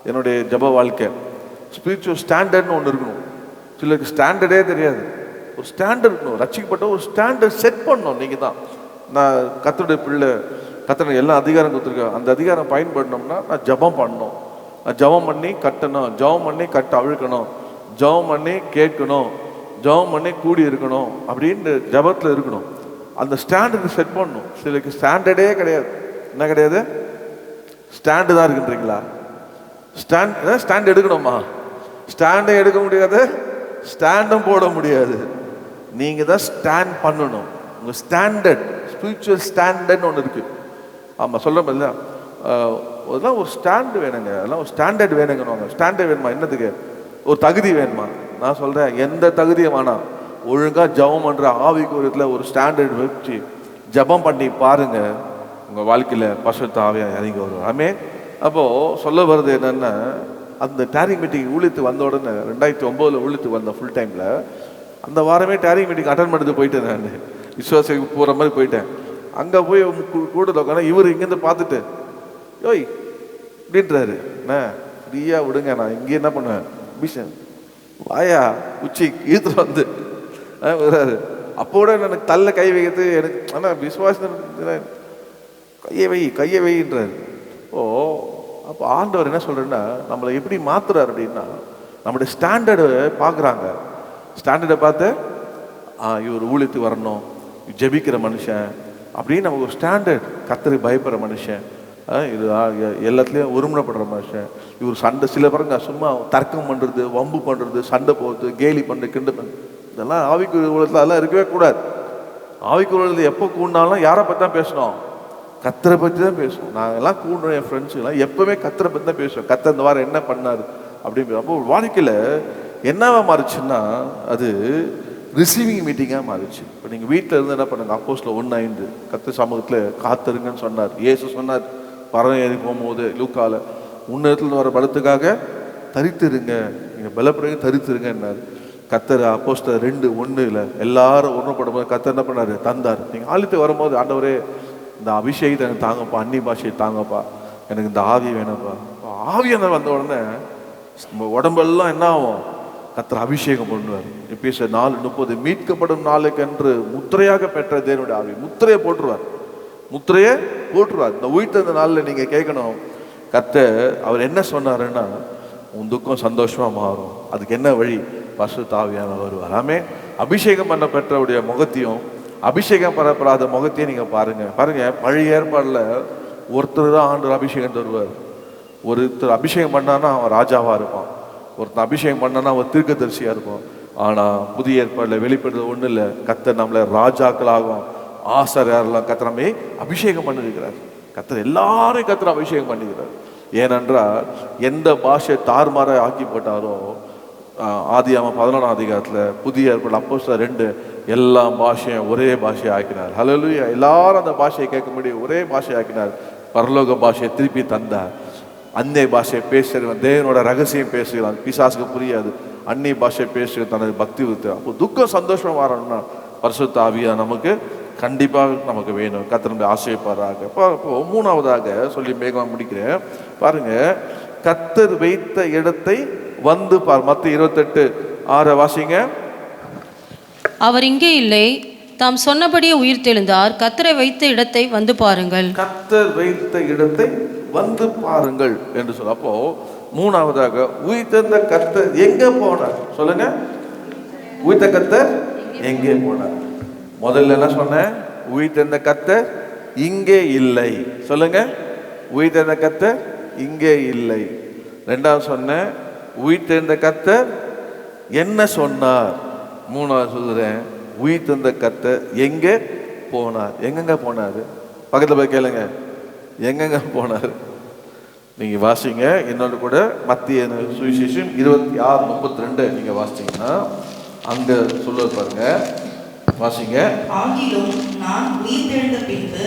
என்னுடைய ஜெப வாழ்க்கை ஸ்பிரிச்சுவல் ஸ்டாண்டர்ட்னு ஒன்று இருக்கணும். சிலருக்கு ஸ்டாண்டர்டே தெரியாது. ஒரு ஸ்டாண்டர்ட் இருக்கணும். ரட்சிக்கப்பட்ட ஒரு ஸ்டாண்டர்ட் செட் பண்ணணும். நீங்கள் தான் நான் கர்த்தருடைய பிள்ளை, கர்த்தர் எல்லாம் அதிகாரம் கொடுத்துருக்கேன். அந்த அதிகாரம் பயன்படணும்னா நான் ஜெபம் பண்ணணும். நான் ஜெபம் பண்ணி கட்டணும், ஜெபம் பண்ணி கட்ட அவிழ்க்கணும், ஜெபம் பண்ணி கேட்கணும், ஜெபம் பண்ணி கூடி இருக்கணும் அப்படின்னு ஜெபத்தில் இருக்கணும். அந்த ஸ்டாண்டர்டு செட் பண்ணணும். சிலருக்கு ஸ்டாண்டர்டே கிடையாது. என்ன கிடையாது? ஸ்டாண்டு தான் இருக்குன்றீங்களா? ஸ்டாண்ட் எடுக்கணுமா? ஸ்டாண்டை எடுக்க முடியாது, ஸ்டாண்டும் போட முடியாது. நீங்கள் தான் ஸ்டாண்ட் பண்ணணும். உங்கள் ஸ்டாண்டர்ட், ஸ்பிரிச்சுவல் ஸ்டாண்டர்ட்னு ஒன்று இருக்குது. ஆமாம், சொல்கிறோம் இல்லை, அதெல்லாம் ஒரு ஸ்டாண்டு வேணுங்க, அதெல்லாம் ஒரு ஸ்டாண்டர்ட் வேணுங்கன்னு. ஸ்டாண்டர்ட் வேணுமா? என்னதுக்கு? ஒரு தகுதி வேணுமா? நான் சொல்கிறேன், எந்த தகுதியும் வேணாம். ஒழுங்காக ஜெபம் பண்ணுற ஆவிக்குரியத்தில் ஒரு ஸ்டாண்டர்ட் வச்சு ஜெபம் பண்ணி பாருங்கள், உங்கள் வாழ்க்கையில் பரிசுத்த ஆவியாக இறங்கி வரும். ஆமென். அப்போது சொல்ல வர்றது என்னென்னா, அந்த டேரிங் மீட்டிங் ஊழியத்து வந்த உடனே 2009 ஊழியத்து வந்த ஃபுல் டைமில் அந்த வாரமே டேரிங் மீட்டிங் அட்டன் பண்ணிட்டு போயிட்டேன். நான் விசுவாசிக்கு போகிற மாதிரி போயிட்டேன். அங்கே போய் கூட உட்காந்து இவர் இங்கேருந்து பார்த்துட்டு யோய் அப்படின்றாரு, என்ன ஃப்ரீயா விடுங்க, நான் இங்கே என்ன பண்ணுவேன், மிஷன் வாயா உச்சி ஈத்துல வந்து வர்றாரு. அப்போட எனக்கு தள்ள கை வைக்கிறது எனக்கு, ஆனால் விசுவாசம் கையை வைன்றாரு. ஓ, அப்போ ஆண்டவர் என்ன சொல்கிறேன்னா, நம்மளை எப்படி மாத்துறாரு அப்படின்னா, நம்மளுடைய ஸ்டாண்டர்டை பார்க்குறாங்க. ஸ்டாண்டர்டை பார்த்து இவர் ஊழியத்துக்கு வரணும், ஜெபிக்கிற மனுஷன் அப்படின்னு நமக்கு ஒரு ஸ்டாண்டர்ட். கர்த்தருக்கு பயப்படுற மனுஷன், இது எல்லாத்துலேயும் ஒருமுனைப்படுற மனுஷன். இவர் சண்டை, சில பேருங்க சும்மா தர்க்கம் பண்ணுறது, வம்பு பண்ணுறது, சண்டை போகிறது, கேலி பண்ணுறது, கிண்டு பண்ணுறது, இதெல்லாம் ஆவிக்குரிய உலகத்தில் அதெல்லாம் இருக்கவே கூடாது. ஆவிக்குரிய உலகத்தில் எப்போ கூடினாலும் யாரை பற்றி தான் பேசணும்? கர்த்தரை பற்றி தான் பேசுவோம். நாங்கள்லாம் கூடுறோம், என் ஃப்ரெண்ட்ஸுலாம் எப்போவுமே கர்த்தரை பற்றி தான் பேசுவோம். கர்த்தர் இந்த வாரம் என்ன பண்ணார் அப்படின்னு. அப்போ வாழ்க்கையில் என்னவா மாறிச்சுன்னா, அது ரிசீவிங் மீட்டிங்காக மாறிச்சு. இப்போ நீங்கள் வீட்டில் இருந்து என்ன பண்ணுங்க, அப்போஸ்தலர் 1:5 கர்த்தர் சமூகத்தில் காத்திருங்கன்னு சொன்னார். இயேசு சொன்னார் பறவை ஏறி போகும்போது லூக்கால, உன்னதத்தில் வர பலத்துக்காக தரித்திருங்க, நீங்கள் பலப்படுங்க தரித்திருங்கன்னாரு. கர்த்தர் அப்போஸ்தலர் 2:1 எல்லாரும் ஒன்றுபடும் போது கர்த்தர் என்ன பண்ணார், தந்தார். நீங்கள் ஆலயத்துக்கு வரும்போது, ஆண்டவரே இந்த அபிஷேகத்தை எனக்கு தாங்கப்பா, அன்னி பாஷையை தாங்கப்பா, எனக்கு இந்த ஆவி வேணும்ப்பா. ஆவியான வந்த உடனே உடம்பெல்லாம் என்ன ஆகும், கர்த்தர் அபிஷேகம் பண்ணுவார். எபேசியர் 4:30 மீட்கப்படும் நாளுக்கென்று முத்திரையாக பெற்ற தேவனுடைய ஆவி முத்திரையை போட்டுருவார். இந்த உயிர்த்தெழுந்த நாளில் நீங்கள் கேட்கணும், கர்த்தர் அவர் என்ன சொன்னாருன்னா, உன் துக்கம் சந்தோஷமா மாறும். அதுக்கு என்ன வழி? பரிசுத்த ஆவியானவர் வருவார். ஆமென். அபிஷேகம் பண்ண பெற்றவுடைய முகத்தையும் அபிஷேகம் பண்ணப்படாத முகத்தையும் நீங்க பாருங்க. பழைய ஏற்பாடுல ஒருத்தர் தான் ஆண்டவர் அபிஷேகம் தருவார். ஒருத்தர் அபிஷேகம் பண்ணான்னா அவன் ராஜாவா இருப்பான், ஒருத்தர் அபிஷேகம் பண்ணான்னா அவன் தீர்க்கதரிசியா இருப்பான். ஆனா புதிய ஏற்பாடுல வெளிப்படுறது ஒண்ணு இல்லை, கர்த்தர் நம்மளை ராஜாக்களாகும் ஆசாரியர்களாம் கர்த்தர் நம்மை அபிஷேகம் பண்ணிருக்கிறார். கர்த்தர் எல்லாரையும் கர்த்தர் அபிஷேகம் பண்ணிக்கிறார். ஏனென்றால் எந்த பாஷை தார்மார ஆக்கி போட்டாரோ, ஆதியாகமம் 11ஆம் அதிகாரத்தில் புதிய ஏற்பாடு அப்போஸ்தலர் 2 எல்லா பாஷையும் ஒரே பாஷையை ஆக்கினார். ஹல்லேலூயா. எல்லாரும் அந்த பாஷையை கேட்க முடியும், ஒரே பாஷையை ஆக்கினார். பரலோக பாஷையை திருப்பி தந்தார். அந்நிய பாஷையை பேசுகிறவன் தேவனோட ரகசியம் பேசுகிறான், பிசாசுக்கு புரியாது. அந்நிய பாஷையை பேசுகிற தனது பக்தி வித்து. அப்போ துக்கம் சந்தோஷமா வரணும்னா பரிசுத்த ஆவியா நமக்கு கண்டிப்பாக நமக்கு வேணும். கர்த்தர் ஆசைப்பாராக. இப்போ மூணாவதாக சொல்லி மேகமாக முடிக்கிறேன். பாருங்க, கர்த்தர் வைத்த இடத்தை வந்து பார். மத்திய 28:6 வாசிங்க. அவர் இங்கே இல்லை, தாம் சொன்னபடியே உயிர் தெழுந்தார். கர்த்தரை வைத்த இடத்தை வந்து பாருங்கள். கர்த்தர் வைத்த இடத்தை வந்து பாருங்கள் என்று சொல்ல. அப்போ மூணாவதாக உயிர்த்தெழுந்த கர்த்தர் எங்கே போனார் சொல்லுங்க. உயிர்த்த கர்த்தர் எங்கே போனார்? முதல்ல என்ன சொன்னேன்? உயிர்த்தெழுந்த கர்த்தர் இங்கே இல்லை. சொல்லுங்க, உயிர்த்தெழுந்த கர்த்தர் இங்கே இல்லை. ரெண்டாவது சொன்னேன், உயிர்த்தெழுந்த கர்த்தர் என்ன சொன்னார். மூணாவது சொல்றேன், உயிர்த்தெழுந்த கர்த்தர் எங்கே போனார். எங்கெங்க போனார்? பக்கத்தில் போய் கேளுங்க, எங்கெங்க போனார்? நீங்க வாசிங்க. இன்னொன்று கூட மத்திய சுவிசேஷம் 26:32 நீங்க வாசிச்சீங்கன்னா அங்க சொல்ல பாருங்க. வாசிங்க. ஆகிலும் நான் உயிர்த்தெழுந்த பின்பு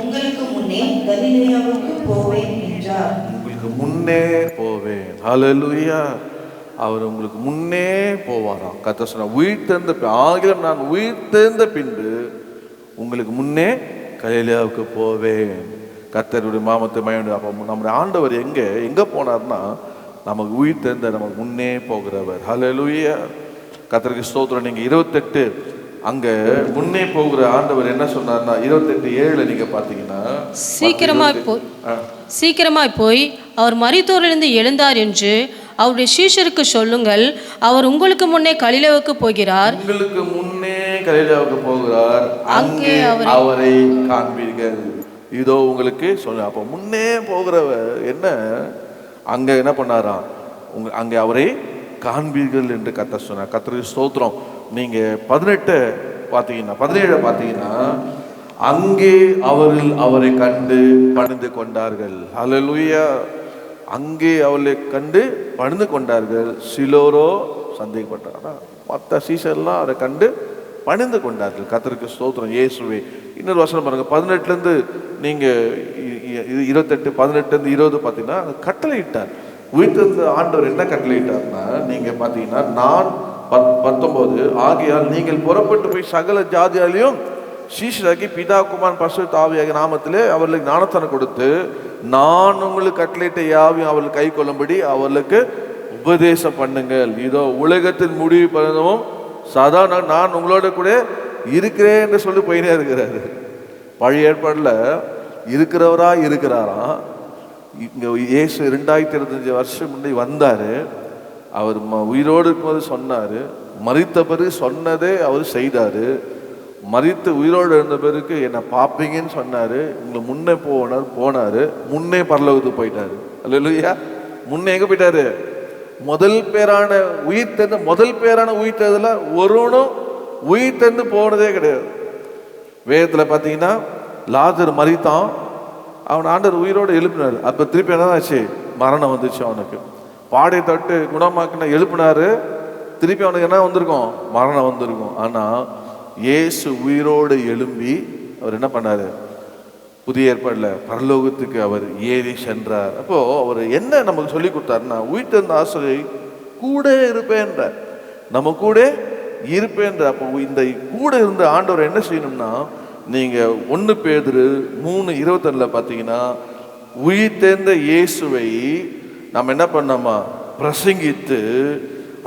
உங்களுக்கு முன்னே கலிலேயாவுக்கு போவேன் என்றார். உங்களுக்கு முன்னே போவேன். ஹல்லேலூயா. அவர் உங்களுக்கு முன்னே போவாராம். கர்த்தர் சொன்னார், உயிர்த்தெழுந்த ஆகிலும் நான் உயிர்த்தெழுந்த பின்பு உங்களுக்கு முன்னே கலிலேயாவுக்கு போவேன். கர்த்தருடைய நாமத்தை மகிமைப்படுத்துவேன். அப்போ நம்முடைய ஆண்டவர் எங்கே போனார்னா நமக்கு உயிர் தெரிந்த நமக்கு முன்னே போகிறவர். ஹல்லேலூயா, கர்த்தருக்கு ஸ்தோத்திரம். நீங்கள் 28 அங்கே முன்னே போகிற ஆண்டவர் என்ன சொன்னார்னா 28:7 நீங்கள் பார்த்தீங்கன்னா, சீக்கிரமாய் போய் அவர் மரித்தோரிலிருந்து எழுந்தார் என்று அவருடைய சீஷருக்கு சொல்லுங்கள். அவர் உங்களுக்கு முன்னே கலிலேயாவுக்கு போகிறார். உங்களுக்கு முன்னே கலிலேயாவுக்கு போகிறார், அங்கே அவரை காண்பீர்கள். இதோ உங்களுக்கு சொல்ல. அப்போ முன்னே போகிறவர் அங்க என்ன பண்ணாராம், அங்கே அவரை காண்பீர்கள் என்று கர்த்தர் சொன்னார். கர்த்தருக்கு ஸ்தோத்திரம். நீங்க 18 பார்த்தீங்கன்னா 17 பார்த்தீங்கன்னா, அங்கே அவர்கள் அவரை கண்டு பணிந்து கொண்டார்கள். ஹல்லேலூயா, அங்கே அவளை கண்டு பணிந்து கொண்டார்கள். சிலோரோ சந்தேகப்பட்டார். மற்ற சீசர்லாம் அவரை கண்டு பணிந்து கொண்டார்கள். கர்த்தருக்கு ஸ்தோத்திரம். இயேசுவே. இன்னொரு வசனம் பாருங்க, 18 நீங்க 28 18 20 பார்த்தீங்கன்னா கட்டளையிட்டார். உயிர்த்தெழுந்த ஆண்டவர் என்ன கட்டளையிட்டார்னா, நீங்க பார்த்தீங்கன்னா நான் 19 ஆகையால் நீங்கள் புறப்பட்டு போய் சகல ஜாதியாலையும் சீஷராக்கி பிதா குமாரன் பரிசுத்த ஆவியாகிய நாமத்திலே அவர்களுக்கு ஞானஸ்நானம் கொடுத்து நான் உங்களுக்கு கட்டளையிட்ட யாவையும் அவர்கள் கை கொள்ளும்படி அவர்களுக்கு உபதேசம் பண்ணுங்கள். இதோ உலகத்தின் முடிவு பலனமும் சதா நான் உங்களோட கூட இருக்கிறேன் என்று சொல்லி போயினே இருக்கிறாரு. பழைய ஏற்பாடுல இருக்கிறவரா இருக்கிறாராம். இங்க இயேசு 2025 வருஷம் முன்னாடி வந்தாரு. அவர் உயிரோடு இருக்கும்போது சொன்னாரு, மரித்த பிறகு சொன்னதே அவர் செய்தாரு. மரித்து உயிரோடு இருந்த பிறகு என்னை பார்ப்பீங்கன்னு சொன்னாரு. உங்களை முன்னே போனாரு, முன்னே பரலோகத்துக்கு போயிட்டாரு. அல்லேலூயா. முன்னே எங்க போயிட்டாரு? முதல் பேரான உயிர் தேர்தல ஒருவனும் உயிர் தேர்ந்து போனதே கிடையாது. வேதத்துல பார்த்தீங்கன்னா லாசர் மரித்தான், அவன் ஆண்டவர் உயிரோடு எழுப்பினார். அப்ப திருப்பி என்னதான் ஆச்சு? மரணம் வந்துச்சு. அவனுக்கு பாடை தட்டு குணமாக்கின எழுப்பினாரு, திருப்பி அவனுக்கு என்ன வந்திருக்கும்? மரணம் வந்திருக்கும். ஆனா இயேசு உயிரோடு எழும்பி அவர் என்ன பண்ணாரு? புதிய ஏற்பாடுல பரலோகத்துக்கு அவர் ஏறி சென்றார். அப்போ அவர் என்ன நமக்கு சொல்லி கொடுத்தாருன்னா, உயிர்த்தெழுந்த ஆசிரியை கூட இருப்பேன்ற, நம்ம கூட இருப்பேன்ற. அப்போ இந்த கூட இருந்த ஆண்டவர் என்ன செய்யணும்னா, நீங்க 1 பேதுரு 3:21 பார்த்தீங்கன்னா, உயிர்த்தெழுந்த இயேசுவை நம்ம என்ன பண்ணோமா? பிரசங்கித்து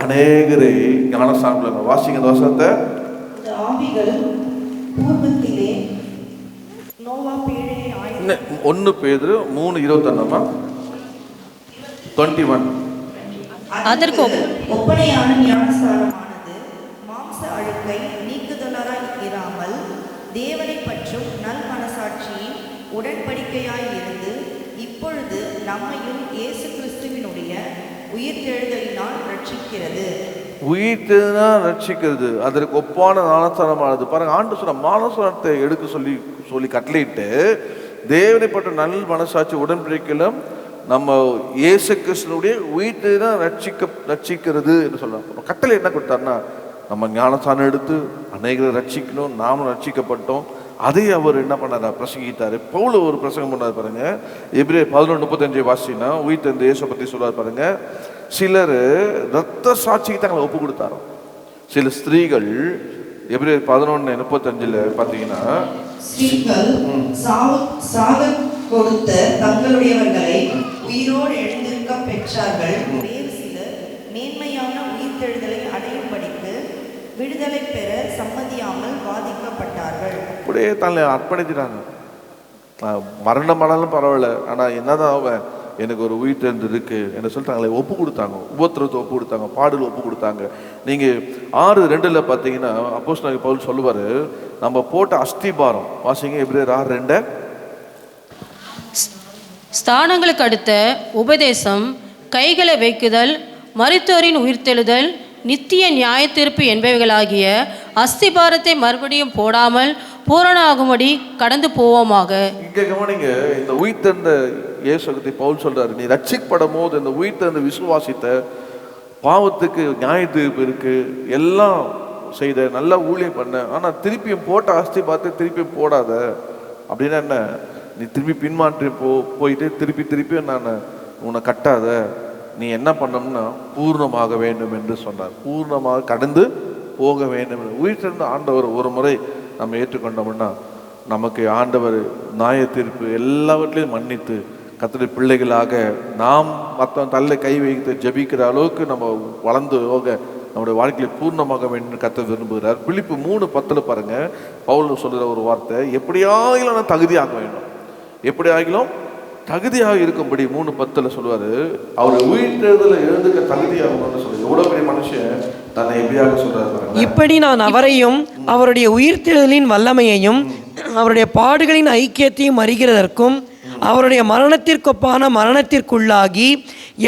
அநேகரை ஞானஸ்நானம். வாசிங்க தோசத்தை. ஆவிகள் பூர்வத்திலே நோவா பேழையை 1 பேதுரு 3:21 21. அதற்கு ஒப்பனையான ஞானஸ்நானமானது மாம்ச அழுக்கை நீக்குதலாய் இராமல் தேவனை பற்றும் நல் மனசாட்சியின் உடன்படிக்கையாய் இருந்து இப்பொழுது நம்மையும் இயேசு கிறிஸ்துவினுடைய உயிர்த்தெழுதலினால் ரட்சிக்கிறது. உயிர்த்தெழுதலினால் ரட்சிக்கிறது. அதற்கு ஒப்பான ஞானஸ்நானமானது. பாருங்க, ஆண்டு சொன்ன ஞானஸ்நானத்தை எடுக்க சொல்லி கட்டளையிட்டு தேவனை பற்ற நல் மனசாட்சி உடன்படிக்கையிலும் நம்ம இயேசு கிறிஸ்துனுடைய உயிர்த்தெழுதலினால் ரட்சிக்கிறது என்று சொல்றாங்க. கட்டளை என்ன கொடுத்தாருன்னா, நம்ம ஞானஸ்நானம் எடுத்து அநேகரை ரட்சிக்கணும், நாமும் ரட்சிக்கப்பட்டோம். அதை அவர் என்ன பண்ணார்? பிரசங்கித்தாரு. பவுல் ஒரு பிரசங்கம் பண்ணார் பாருங்க. எபிரேயர் 11:35 வாசினா உயிர்த்தெழுந்த இயேசு பற்றி சொல்றார் பாருங்க. சிலர் ரத்த சாட்சிக்கு தங்களை ஒப்பு கொடுத்தாரோ. சில ஸ்திரீகள் எபிரேயர் 11:35 பார்த்தீங்கன்னா, ஸ்திரீகள் சாக கொடுத்த தங்களுடையவர்களை உயிரோடு எழுந்திருக்க பெற்றார்கள். வேறு சிலர் மேன்மையான உயிர்த்தெழுதலை அடையும்படிக்கு விடுதலை பெற சம்மதியாமல் வாதிக்கப்பட்டார்கள். அப்படியே தன்னை அர்ப்பணிக்கிறாங்க. மரணமானாலும் பரவாயில்ல, ஆனால் என்னதான் அவன் எனக்கு ஒரு உயிர்த்தெழுந்து இருக்கு என்ன சொல்லி தங்களை ஒப்பு கொடுத்தாங்க. உபத்திரத்தை ஒப்பு கொடுத்தாங்க, பாடல் ஒப்பு கொடுத்தாங்க. நீங்கள் 6:2 பார்த்தீங்கன்னா அப்போஸ்தலனாகிய பவுல் சொல்லுவார், நம்ம போட்ட அஸ்திபாரம். வாசிங்க எபிரேயர் 6:2. ஸ்தானங்களுக்கு அடுத்த உபதேசம், கைகளை வைக்குதல், மரித்தோரின் உயிர்த்தெழுதல், நித்திய நியாய தீர்ப்பு என்பவைகளாகிய அஸ்திபாரத்தை மறுபடியும் போடாமல் பூரணாகும்படி கடந்து போவோமாக. இங்கே கவனிங்க, இந்த உயிர்த்தெழுந்த இயேசுவை பவுல் சொல்றாரு, நீ ரட்சிக்கப்படும் போது இந்த உயிர்த்தெழுந்த விசுவாசித்த பாவத்துக்கு நியாய தீர்ப்பு இருக்கு, எல்லாம் செய்த நல்ல ஊழியம் பண்ண, ஆனால் திருப்பியும் போட்ட அஸ்திபாரத்தை திருப்பியும் போடாத. அப்படின்னா என்ன? நீ திருப்பி பின்மாற்றி போயிட்டு திருப்பி நான் உன்னை கட்டாத. நீ என்ன பண்ணணும்னா பூர்ணமாக வேண்டும் என்று சொன்னார். பூர்ணமாக கடந்து போக வேண்டும். உயிர்த்தெழுந்த ஆண்டவர் ஒரு முறை நம்ம ஏற்றுக்கொண்டோம்னா நமக்கு ஆண்டவர் நியாய தீர்ப்பு எல்லாவற்றையும் மன்னித்து கர்த்தருடைய பிள்ளைகளாக நாம் மற்றவன் தள்ள கை வைத்து ஜெபிக்கிற அளவுக்கு நம்ம வளர்ந்து போக நம்முடைய வாழ்க்கையை பூர்ணமாக வேண்டும் கர்த்தர் விரும்புகிறார். பிலிப்பு 3:10 பாருங்க, பவுல் சொல்கிற ஒரு வார்த்தை, எப்படியாகிலும் நான் தகுதியாக வேண்டும், எப்படியாகிலும் தகுதியாக இருக்கும்படி 3:10 சொல்லுவாரு. அவர் உயிர்த்தெழுதல எழுந்துக்க தகுதியாகணும்னு சொல்லி எவ்வளவு பெரிய மனுஷன் தன்னை எப்படியாக சொல்றாரு. இப்படி நான் அவரையும் அவருடைய உயிர்த்தெழுதலின் வல்லமையையும் அவருடைய பாடுகளின் ஐக்கியத்தையும் அறிகிறதற்கும் அவருடைய மரணத்திற்கொப்பான மரணத்திற்குள்ளாகி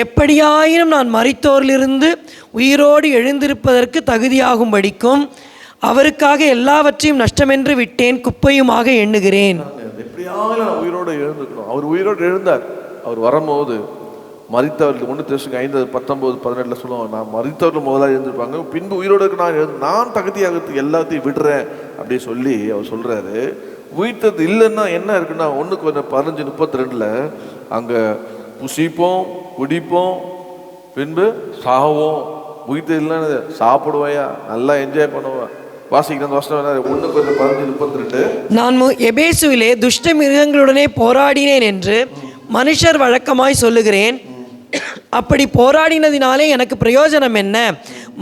எப்படியாயினும் நான் மரித்தோரிலிருந்து உயிரோடு எழுந்திருப்பதற்கு தகுதியாகும்படிக்கும் அவருக்காக எல்லாவற்றையும் நஷ்டமென்று விட்டேன், குப்பையுமாக எண்ணுகிறேன். எப்படியாவது நான் உயிரோடு எழுந்துக்கணும். அவர் உயிரோடு எழுந்தார். அவர் வரும்போது மரித்தவர்கள் 1 Thessalonians 5:19-18 சொல்லுவாங்க, நான் மரித்தவர்கள் முதலாக எழுந்திருப்பாங்க, பின்பு உயிரோடு இருக்கு நான் தகுதியாகிறதுக்கு எல்லாத்தையும் விடுறேன் அப்படி சொல்லி அவர் சொல்றாரு. உயிர்த்தது இல்லைன்னா என்ன இருக்குன்னா 1:15-32 அங்கே புசிப்போம் குடிப்போம் பின்பு சாவோம். உயிர்த்தது இல்லைன்னு சாப்பிடுவையா, நல்லா என்ஜாய் பண்ணுவேன். வாசிக்கிற வசனம் 1:15-32 நான் எபேசுவிலே துஷ்ட மிருகங்களுடனே போராடினேன் என்று மனுஷர் வழக்கமாய் சொல்லுகிறேன். அப்படி போராடினதினாலே எனக்கு பிரயோஜனம் என்ன?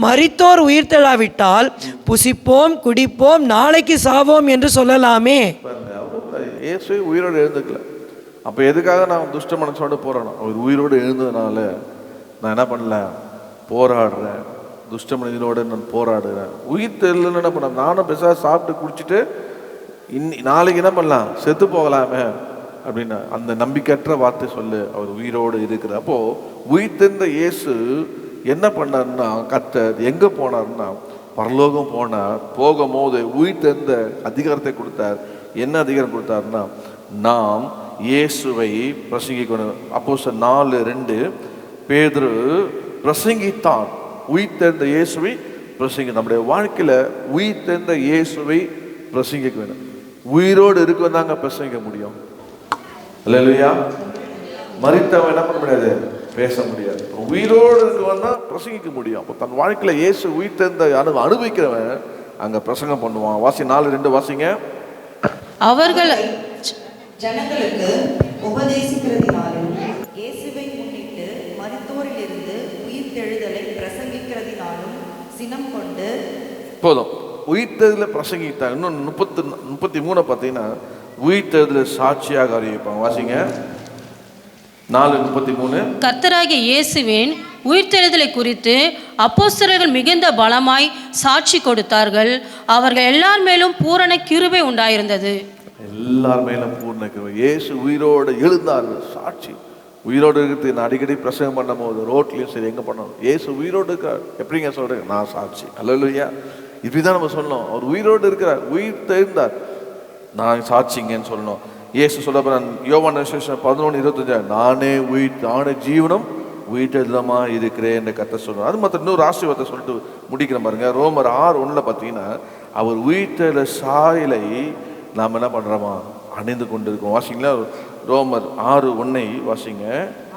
மரித்தோர் உயிர்த்தெழாவிட்டால் புசிப்போம் குடிப்போம் நாளைக்கு சாவோம் என்று சொல்லலாமே. இயேசுவே உயிரோடு எழுந்துக்கல, அப்போ எதுக்காக நான் துஷ்ட மனசோட போராடணும்? அவர் உயிரோடு எழுந்ததுனால நான் என்ன பண்ணல, போராடுறேன், துஷ்ட மனிதனோட நான் போராடுறேன். உயிர் தெரியலன்னு என்ன பண்ண, நானும் பெருசாக சாப்பிட்டு குடிச்சிட்டு நாளைக்கு என்ன பண்ணலாம், செத்து போகலாமே அப்படின்னு அந்த நம்பிக்கையற்ற வார்த்தை சொல்லு. அவர் உயிரோடு இருக்கிறார். அப்போ உயிர் தெரிந்த இயேசு என்ன பண்ணார்னா, கர்த்தர் எங்கே போனார்னா பரலோகம் போனார். போகும்போது உயிர் தெரிந்த அதிகாரத்தை கொடுத்தார். என்ன அதிகாரம் கொடுத்தாருன்னா, நாம் இயேசுவை பிரசங்கிக்கணும். அப்போஸ்தலர் 4:2 பேதுரு பிரசங்கித்தான். உயிர் தெரிந்த இயேசுவை பிரசங்கி. நம்முடைய வாழ்க்கையில உயிர் தெரிந்த இயேசுவை பிரசங்கிக்க வேணும். உயிரோடு இருக்க தாங்க பிரசங்கிக்க முடியும். அல்லேலூயா. மரித்தவன் என்ன பண்ண முடியாது, பேச முடியாது. உயிரோடு இருக்கவன் தான் பிரசங்கிக்க முடியும். அப்போ தன் வாழ்க்கையில இயேசு உயிர் தெரிந்த அனுபவிக்கிறவன் அங்க பிரசங்கம் பண்ணுவான். வாசி 4:2 வாசிங்க. அவர்கள் ஜனங்களுக்கு உபதேசிக்கிறதினாலும் இயேசுவை முன்னிட்டு மரித்தோரிலிருந்து உயிர்த்தெழுதலை பிரசங்கிக்கிறதினாலும் சினம் கொண்டு போதும். உயிர்த்தெழுதலை பிரசங்கித்தாங்க. இன்னும் 33 பார்த்தீங்கன்னா உயிர்த்தெழுதலை சாட்சியாக அறிவிப்பாங்க. வாசிங்க 4:33. கர்த்தராகிய இயேசுவின் உயிர்த்தெழுதலை குறித்து அப்போஸ்தலர்கள் மிகுந்த பலமாய் சாட்சி கொடுத்தார்கள். அவர்கள் எல்லார் மேலும் பூரண கிருபை உண்டாயிருந்தது. எல்லார் மேலும் பூர்ண கிருபை. இயேசு உயிரோடு எழுந்தார்கள், சாட்சி. உயிரோடு இருக்கிறது நான் அடிக்கடி பிரசங்கம் பண்ணும் போது ரோட்லையும் சரி எங்கே பண்ணணும், இயேசு உயிரோடு இருக்கார். எப்படிங்க சொல்கிறேன், நான் சாட்சி. அல்லேலூயா. இப்படிதான் நம்ம சொல்லணும். அவர் உயிரோடு இருக்கிறார், உயிர் தெரிந்தார், நான் சாட்சிங்கன்னு சொல்லணும். இயேசு சொல்ல யோவான் 11:25 நானே ஜீவனும் உயிர்த்தெழுதமா இருக்கிறேன் என்று கர்த்தர் சொல்றார். அது மற்ற இன்னொரு ஆசீர்வாதத்தை சொல்லிட்டு முடிக்கிறேன் பாருங்க. ரோமர் 6:1 பார்த்தீங்கன்னா அவர் உயிர்த்தெழுத சாயலை நாம் என்ன பண்றோமா, அணிந்து கொண்டிருக்கோம். வாசிங்களா, ரோமர் 6:1 வாசிங்க.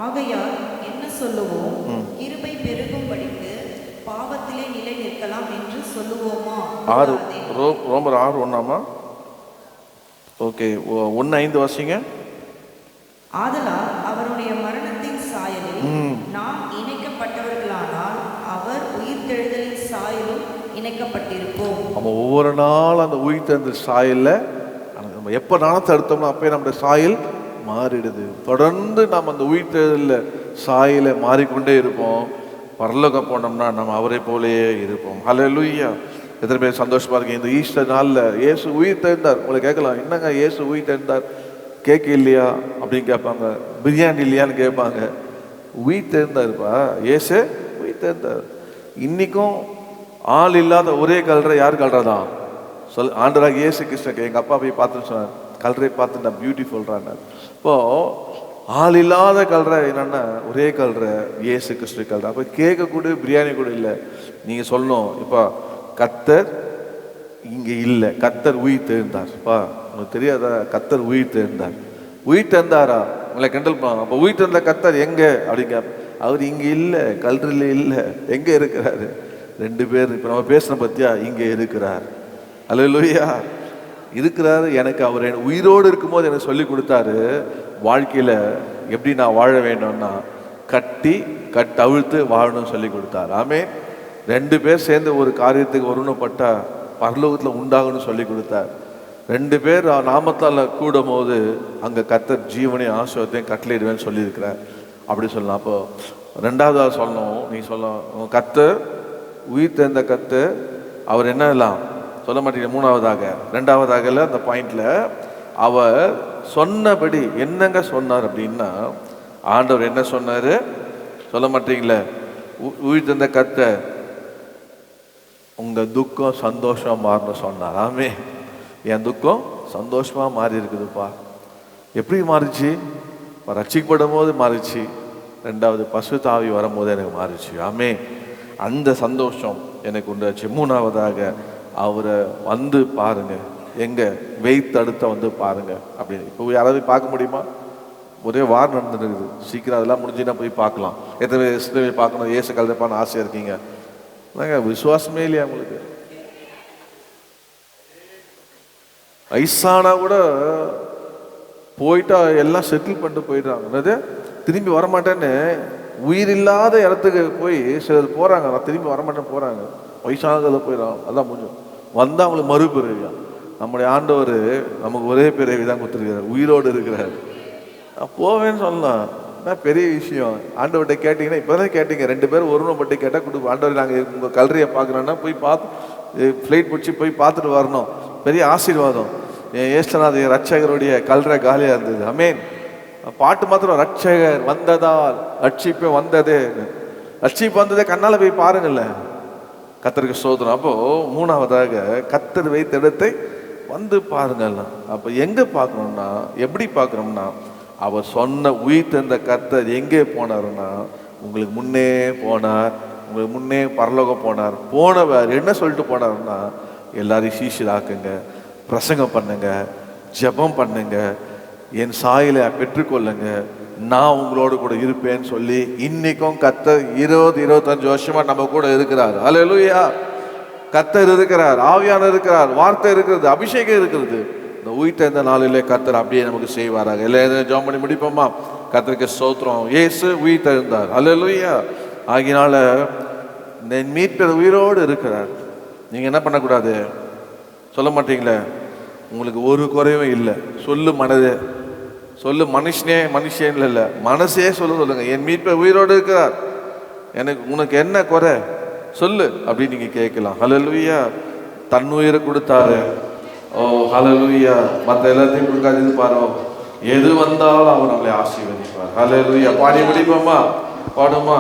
ஆகையால் என்ன சொல்லுவோம், கிருபை பெருகும்படிக்கு பாவத்திலே நிலை நிற்கலாம் என்று சொல்லுவோமா? ரோமர் 6:1 ஓகே, 1:5 வாசிங்க. ஆதலால் அவருடைய மரணத்தின் சாயலில் நாம் இணைக்கப்பட்டவர்களானால் அவர் உயிர்த்தெழுதலின் சாயலும் இணைக்கப்பட்டிருப்போம். நம்ம ஒவ்வொரு நாள் அந்த உயிர்த்தெழுந்த சாயல்ல நம்ம எப்போ நாணத்தை எடுத்தோம்னா அப்போ நம்முடைய சாயல் மாறிடுது. தொடர்ந்து நாம் அந்த உயிர்த்தெழுதல சாயல மாறிக்கொண்டே இருப்போம். பரலோகம் போனோம்னா நம்ம அவரை போலேயே இருப்போம். ஹல்லேலூயா. எத்தனை பேர் சந்தோஷமா இருக்கு இந்த ஈஸ்டர் நாளில் இயேசு உயிர் தெரிந்தார். உங்களை கேட்கலாம், என்னங்க இயேசு உயிர் தெரிந்தார், கேக் இல்லையா அப்படின்னு கேட்பாங்க, பிரியாணி இல்லையான்னு கேட்பாங்க. உயிர் தெரிந்தாருப்பா, இயேசு உயிர் தெரிந்தார். இன்னைக்கும் ஆள் இல்லாத ஒரே கல்றை யார் கல்றதான் சொல், ஆண்டவராக இயேசு கிருஷ்ணன். எங்கள் அப்பா போய் பார்த்துன்னு சொன்னார், கல்றை பார்த்து நான் பியூட்டிஃபுல்றாங்க. இப்போ ஆள் இல்லாத கல்ற என்னன்னா ஒரே கல்ற இயேசு கிறிஸ்து கல்ற. அப்போ கேட்க கூட பிரியாணி கூட இல்லை. நீங்கள் சொல்லணும், இப்போ கர்த்தர் இங்கே இல்லை, கர்த்தர் உயிர் தெரிந்தார். உனக்கு தெரியாதா, கர்த்தர் உயிர் தெரிந்தார். உயிர் தெரிந்தாரா, உங்களை கிண்டல் பண்ணுவாங்க. அப்போ உயிர் தெரிந்த கர்த்தர் எங்கே அப்படிங்க, அவர் இங்கே இல்லை, கல்றில் இல்லை, எங்கே இருக்கிறாரு? 2 பேர் இப்போ நம்ம பேசுன பத்தியா, இங்கே இருக்கிறார். அல்லேலூயா. இருக்கிறாரு. எனக்கு அவர் உயிரோடு இருக்கும்போது எனக்கு சொல்லி கொடுத்தாரு வாழ்க்கையில் எப்படி நான் வாழ வேண்டும்னா கட்டவிழ்த்து வாழணும்னு சொல்லி கொடுத்தாரு. ஆமே. 2 பேர் சேர்ந்து ஒரு காரியத்துக்கு ஒருவனப்பட்டா பரலோகத்தில் உண்டாகணும்னு சொல்லி கொடுத்தார். 2 பேர் நாமத்தால் கூடும் போது அங்கே கர்த்தர் ஜீவனையும் ஆசீர்வாதத்தையும் கட்டளையிடுவேன்னு சொல்லியிருக்கிறார். அப்படி சொல்லலாம். அப்போ 2வதாக சொல்லணும், நீ சொல்லணும் கர்த்தர் உயிர் தெரிந்த கர்த்தர் அவர் என்ன எல்லாம் சொல்ல மாட்டீங்க. 2வதாக அந்த பாயிண்ட்ல அவர் சொன்னபடி என்னங்க சொன்னார் அப்படின்னா, ஆண்டவர் என்ன சொன்னாரு சொல்ல மாட்டீங்களே. உயிர் தெரிந்த கர்த்தர் உங்க துக்கம் சந்தோஷமா மாறணும் சொன்னார். ஆமே. என் துக்கம் சந்தோஷமா மாறி இருக்குதுப்பா. எப்படி மாறிச்சு? ரட்சிக்கப்படும் போது மாறிச்சு. 2வது பசுத்த ஆவி வரும்போது எனக்கு மாறிச்சு. ஆமே. அந்த சந்தோஷம் எனக்கு உண்டாச்சு. 3வதாக அவரை வந்து பாருங்க, எங்க வெயித்தடுத்த வந்து பாருங்க அப்படின்னு. இப்போ யாராவது பார்க்க முடியுமா? ஒரே வாரம் நடந்துருக்குது. சீக்கிரம் அதெல்லாம் முடிஞ்சுன்னா போய் பார்க்கலாம். எத்தனை போய் பார்க்கணும், ஏசு கலந்துப்பான்னு ஆசையா இருக்கீங்க? விசுவாசமே இல்லையா உங்களுக்கு? வயசானா கூட போயிட்டா எல்லாம் செட்டில் பண்ணிட்டு போயிடுறாங்க. என்னது திரும்பி வரமாட்டேன்னு உயிர் இல்லாத இடத்துக்கு போய் சிலர் போறாங்க. நான் திரும்பி வரமாட்டேன்னு போறாங்க. வயசானதில் போயிடறாங்க. அதான் முடிஞ்சு வந்தால் அவங்களுக்கு மறுபிறவியா. நம்முடைய ஆண்டவர் நமக்கு ஒரே பிறவி தான் கொடுத்துருக்கிறார், உயிரோடு இருக்கிறார். போவேன்னு சொல்லலாம். பெரிய விஷயம். ஆண்டவர்கிட்ட கேட்டிங்கன்னா இப்போதான் கேட்டீங்க, 2 பேரும் ஒருவனப்பட்டு கேட்டால் கொடுப்போம். ஆண்டவர் நாங்கள் உங்கள் கல்லறையை பார்க்குறோன்னா போய் ஃப்ளைட் பிடிச்சி போய் பார்த்துட்டு வரணும். பெரிய ஆசீர்வாதம். என் ஏசுநாத ரட்சகருடைய கல்லறை காலியாக இருந்தது. அமேன். பாட்டு மாத்திரம் ரட்சகர் வந்ததால் ரட்சிப்பு வந்தது, ரட்சிப்பு வந்ததே கண்ணால் போய் பாருங்கள்ல. கர்த்தருக்கு ஸ்தோத்திரம். அப்போ 3வதாக கர்த்தர் வைத்த இடத்தை வந்து பாருங்கள். அப்போ எங்கே பார்க்கணும்னா, எப்படி பார்க்கணும்னா, அவர் சொன்ன உயிர் தந்த கர்த்தர் எங்கே போனாருன்னா உங்களுக்கு முன்னே போனார். உங்களுக்கு முன்னே பரலோகம் போனார். போனவர் என்ன சொல்லிட்டு போனாருன்னா, எல்லாரையும் சீஷராக்குங்க, பிரசங்கம் பண்ணுங்க, ஜெபம் பண்ணுங்க, என் சாயலை பெற்றுக்கொள்ளுங்க, நான் உங்களோடு கூட இருப்பேன்னு சொல்லி இன்னைக்கும் கர்த்தர் 20-25 வருஷமா நம்ம கூட இருக்கிறார். அல்லேலூயா. கர்த்தர் இருக்கிறார், ஆவியானவர் இருக்கிறார், வார்த்தை இருக்கிறது, அபிஷேகம் இருக்கிறது. இந்த உயிர்த்தெழுந்த நாளிலே கர்த்தர் அப்படியே நமக்கு செய்வாராக. எல்லாரும் ஜெபம் பண்ணி முடிப்போமா? கர்த்தருக்கு ஸ்தோத்திரம். இயேசு உயிர்த்தெழுந்தார். அல்லேலூயா. ஆகினால என் மீட்பர் உயிரோடு இருக்கிறார். நீங்க என்ன பண்ணக்கூடாது? சொல்ல மாட்டீங்களே, உங்களுக்கு ஒரு குறைவும் இல்லை. சொல்லு மனதே, சொல்லு மனுஷன் இல்லை, மனசே சொல்லுங்க, என் மீட்பர் உயிரோடு இருக்கிறார், உனக்கு என்ன குறை சொல்லு அப்படின்னு நீங்க கேட்கலாம். ஹல்லேலூயா. தன் உயிரை கொடுத்தாரு. ஓ ஹல்லேலூயா. மற்ற எல்லாத்தையும் கொடுக்காது பாரு, எது வந்தாலும் அவர் நம்மளை ஆசீர்வதிப்பார். ஹல்லேலூயா. பாடி முடிப்போமா? பாடுமா?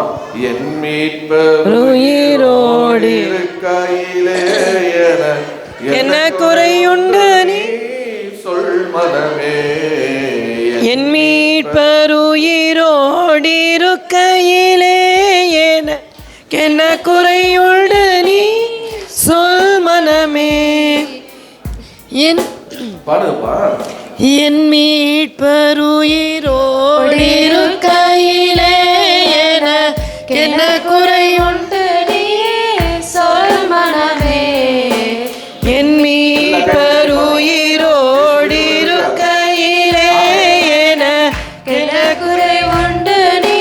என் மீட்பர் உயிரோடு இருக்கையிலே என்ன குறையுண்டு நீ சொல் மனமே. என் மீட்பர் உயிரோடு இருக்கையிலே என்ன குறையுண்டு நீ சொல் மனமே. என் மீட்பர் உயிரோடு இருக்கையிலே என்ன குறையுண்டு நீ சொல் மனமே. என் மீட்பர் உயிரோடு இருக்கையிலே என்ன குறையுண்டு நீ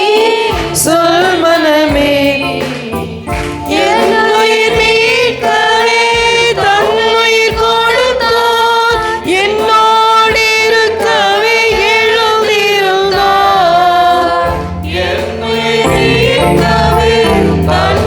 சொல் மனமே. என் உயிர் மீட்கவே தன் உயிர் கொடுத்தார், என்னோடு இருக்கவே எழுந்திருந்தார். என் உயிர் மீட்கவே தன்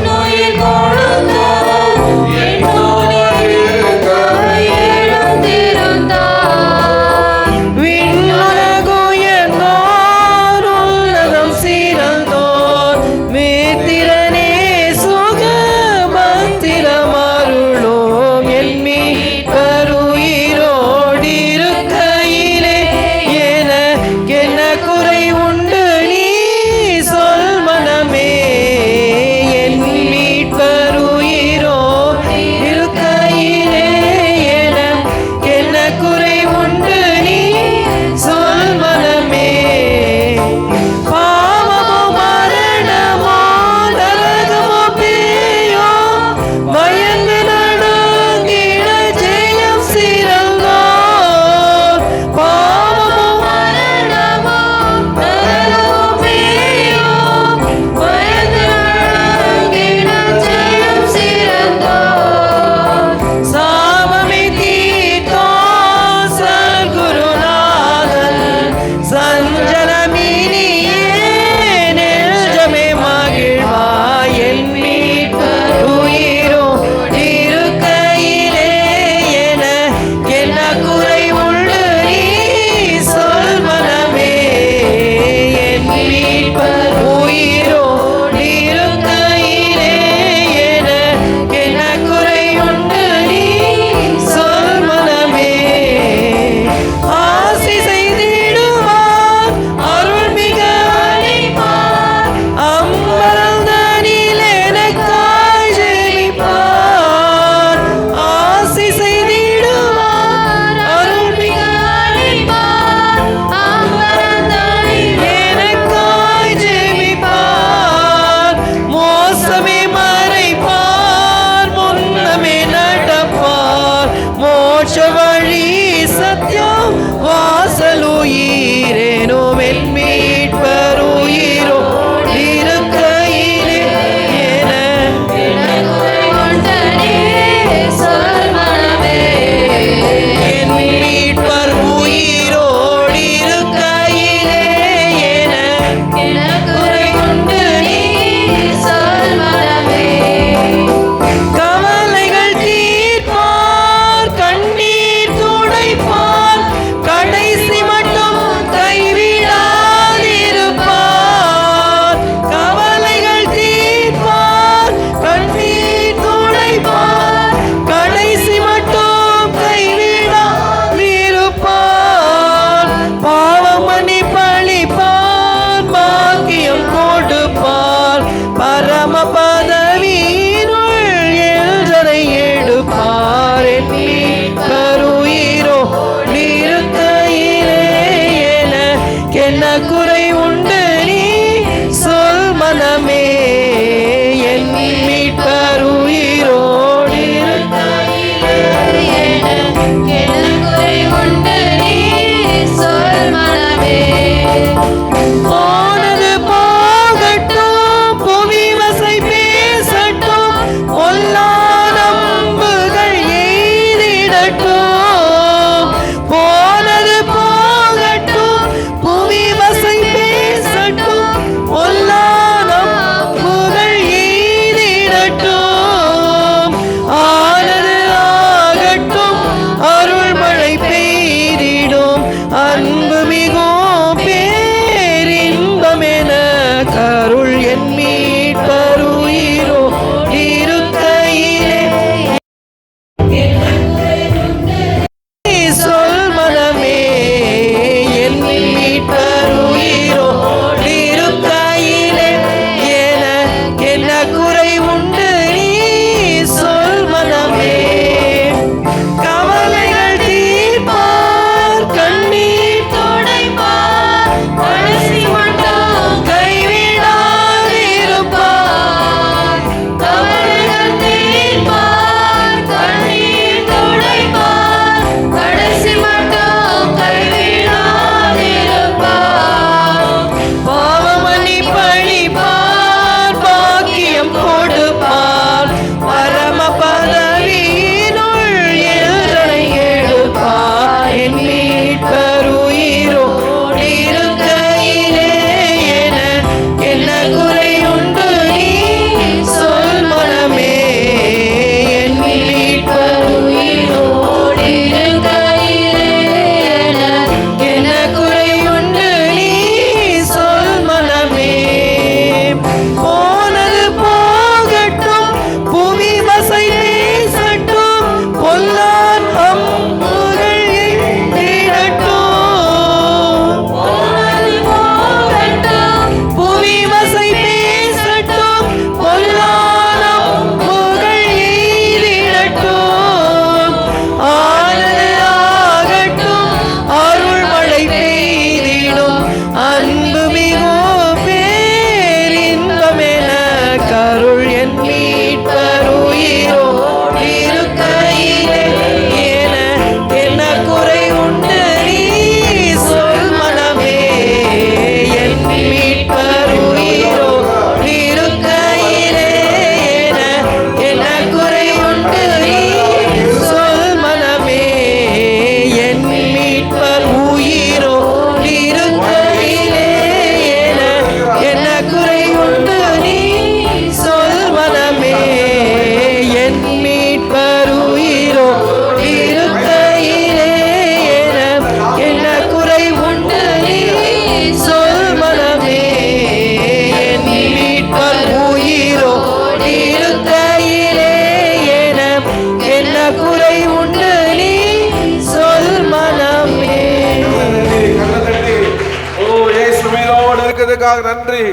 செய்ததற்காக நன்றி.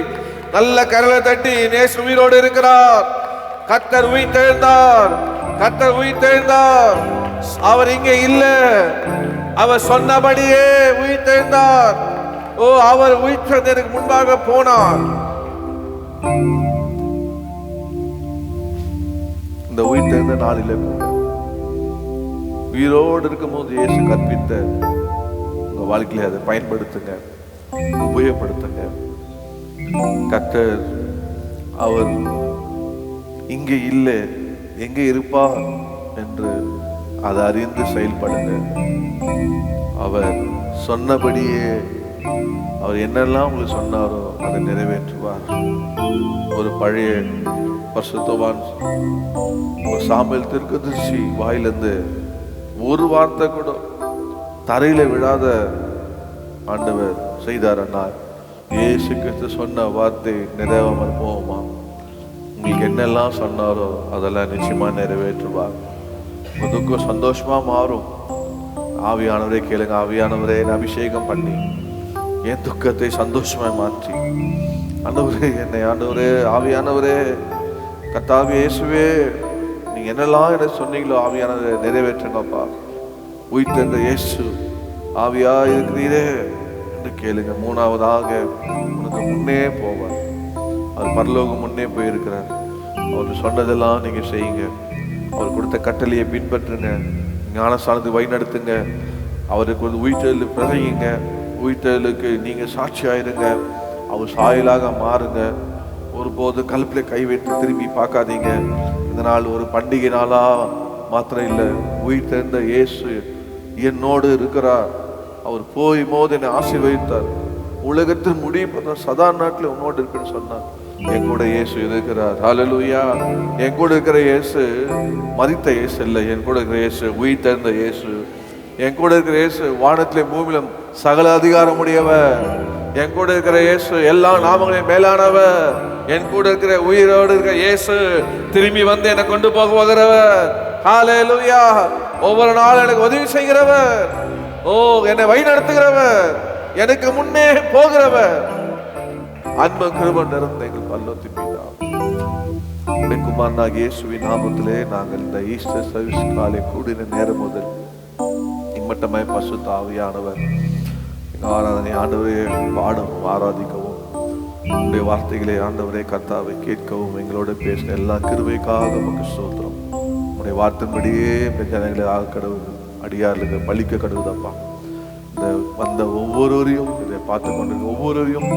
நல்ல கரலை தட்டி இயேசு உயிரோடு இருக்கிறார். கர்த்தர் உயிர்த்தெழுந்தார். கர்த்தர் உயிர்த்தெழுந்தார். அவர் இங்கே இல்ல, அவர் சொன்னபடியே உயிர்த்தெழுந்தார். ஓ, அவர் உயிர்த்தெழுந்ததற்கு முன்பாக போனார். இந்த உயிர்த்தெழுந்த நாளிலே உயிரோடு இருக்கும் போது இயேசு கற்பித்த உங்க வாழ்க்கையில அதை பயன்படுத்துங்க, உபயோகப்படுத்துங்க. கர்த்தர் அவர் இங்கே இல்லை, எங்கே இருப்பார் என்று அதை அறிந்து செயல்படுங்க. அவர் சொன்னபடியே அவர் என்னெல்லாம் உங்களுக்கு சொன்னாரோ அதை நிறைவேற்றுவார். ஒரு பழைய பரிசுத்தவான் ஒரு சாமுவேல் தீர்க்கதரிசி வாயிலிருந்து ஒரு வார்த்தை கூட தரையில விழாத ஆண்டவர் செய்தார். இயேசு கிறிஸ்து சொன்ன வார்த்தை நிறைவேறாமல் போகுமா? உங்களுக்கு என்னெல்லாம் சொன்னாரோ அதெல்லாம் நிச்சயமா நிறைவேற்றுவார். துக்கம் சந்தோஷமா மாறும். ஆவியானவரே கேளுங்க, ஆவியானவரே அபிஷேகம் பண்ணி என் துக்கத்தை சந்தோஷமா மாற்றி, ஆண்டவரே என்னை, ஆண்டவரே ஆவியானவரே கர்த்தாவே இயேசுவே நீங்க என்னெல்லாம் என்ன சொன்னீங்களோ ஆவியானவரே நிறைவேற்றுங்கப்பா. உயிர்த்தெழுந்த இயேசு ஆவியா இருக்கிறீரே என்று கேளுங்க. மூணாவதாக உனக்கு முன்னே போவார். அவர் பரலோகம் முன்னே போயிருக்கிறார். அவர் சொன்னதெல்லாம் நீங்க செய்யுங்க. அவர் கொடுத்த கட்டளையை பின்பற்றுங்க. ஞானஸ்தானத்துக்கு வழி நடத்துங்க. அவருக்கு ஒரு உயிர்த்தெழு பிரசங்கிங்க. உயிர்த்தெழுக்கு நீங்க சாட்சியாயிருங்க. அவர் சாயலாக மாறுங்க. ஒருபோது கல்பில கை வைத்து திரும்பி பார்க்காதீங்க. இந்த நாள் ஒரு பண்டிகை நாளா மாத்திரம் இல்லை, உயிர்த்தெழுந்த இயேசு என்னோடு இருக்கிறார். அவர் போய் போது என்னை ஆசீர்வதித்தார். உலகத்தின் முடிவு சதா நாட்டில் உன்னோடு இருக்குன்னு சொன்னார். என் கூட இயேசு இருக்கிறார். ஹல்லேலூயா. என் கூட இருக்கிற இயேசு மரித்த இயேசு இல்லை, என் கூட இருக்கிற இயேசு உயிர்த்தெழுந்த இயேசு. என் கூட இருக்கிற இயேசு வானத்திலே பூமியிலும் சகல அதிகாரம் உடையவர். என் கூட இருக்கிற இயேசு எல்லா நாமங்களையும் மேலானவர். என் கூட இருக்கிற உயிரோடு இருக்கிற இயேசு திரும்பி வந்து என்னை கொண்டு போகிறவர். ஹல்லேலூயா. ஒவ்வொரு நாளும் எனக்கு உதவி செய்கிறவர். ஓ, என்னை வழி நடத்துகிறவர், எனக்கு முன்னே போகிறவர். அன்பு கிருபை நிறைந்த எங்கள் பரலோகத்தின் பிதாவே, குமாரனாகிய இயேசுவின் நாமத்திலே நாங்கள் இந்த ஈஸ்டர் சர்வீஸ் காலை கூடின நேரம் முதல் இம்மட்டமாய் பரிசுத்த ஆவியானவர் ஆராதனை ஆண்டவரே பாடவும் ஆராதிக்கவும் உங்களுடைய வார்த்தைகளை ஆண்டவரே கர்த்தாவை கேட்கவும் எங்களோட பேசின எல்லா கிருபைக்காக நமக்கு ஸ்தோத்திரம். உங்களுடைய வார்த்தையின்படியே ஜனங்களை கடவுள் அடியார்களுக்கு பலிக்க கடவுதப்பா. இந்த வந்த ஒவ்வொருவரையும் இதை பார்த்து கொண்டிருக்க ஒவ்வொருவரையும்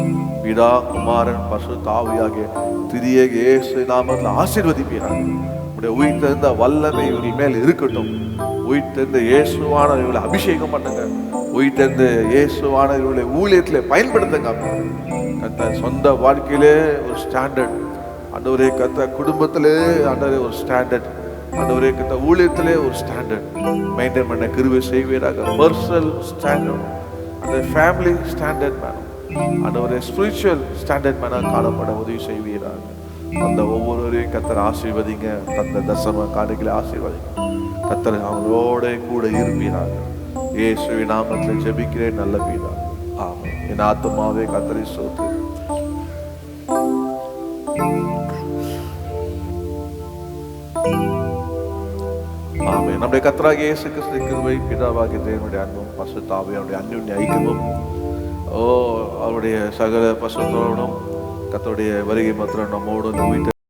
பிதா குமாரன் பரிசுத்த ஆவியாகிய திரியேக இயேசு நாமத்தில் ஆசீர்வதிப்பீராக. உங்களுடைய உயிர்த்தெழுந்த வல்லமை இவர்கள் மேல் இருக்கட்டும். உயிர்த்தெழுந்த இயேசுவான இவர்களை அபிஷேகம் பண்ணுங்க. உயிர்த்தெழுந்த இயேசுவான இவர்களை ஊழியத்திலே பயன்படுத்துங்க. கத்த சொந்த வாழ்க்கையிலே ஒரு ஸ்டாண்டர்ட் ஆண்டவரே, கத்த குடும்பத்திலே ஆண்டவரே ஒரு ஸ்டாண்டர்ட் ஆண்டவரே, கத்த ஊழியத்திலே ஒரு ஸ்டாண்டர்ட் மெயின்டைன் பண்ண கிருபை செய்வீராக. பர்சனல் ஸ்டாண்டர்ட், அந்த ஃபேமிலி ஸ்டாண்டர்ட் மேனம் ஆண்டவரே, ஸ்பிரிச்சுவல் ஸ்டாண்டர்ட் மேனம் காணப்பட உதவி செய்வீராக. அந்த ஒவ்வொருவரையும் கத்தர் ஆசீர்வதிங்க. தந்த தசம காணிகளை ஆசீர்வதிங்க. கத்தர் அவங்களோட கூட இருப்பீராக. இயேசுவின் நாமத்தில் ஜெபிக்கிறேன் நல்ல பிதாவே. ஆமென். என் ஆத்துமாவே கர்த்தரை ஸ்தோத்திரி. ஆமென். நம்முடைய கர்த்தராகிய இயேசு கிறிஸ்துவின் கிருபை, பிதாவாகிய தேவனுடைய அன்பும் பரிசுத்த ஆவியானவருடைய அன்யோன்ய ஐக்கியமும் அவருடைய சகல பரிசுத்தரோடும் கர்த்தருடைய வருகை மாத்திரம் நம்மோடு இந்த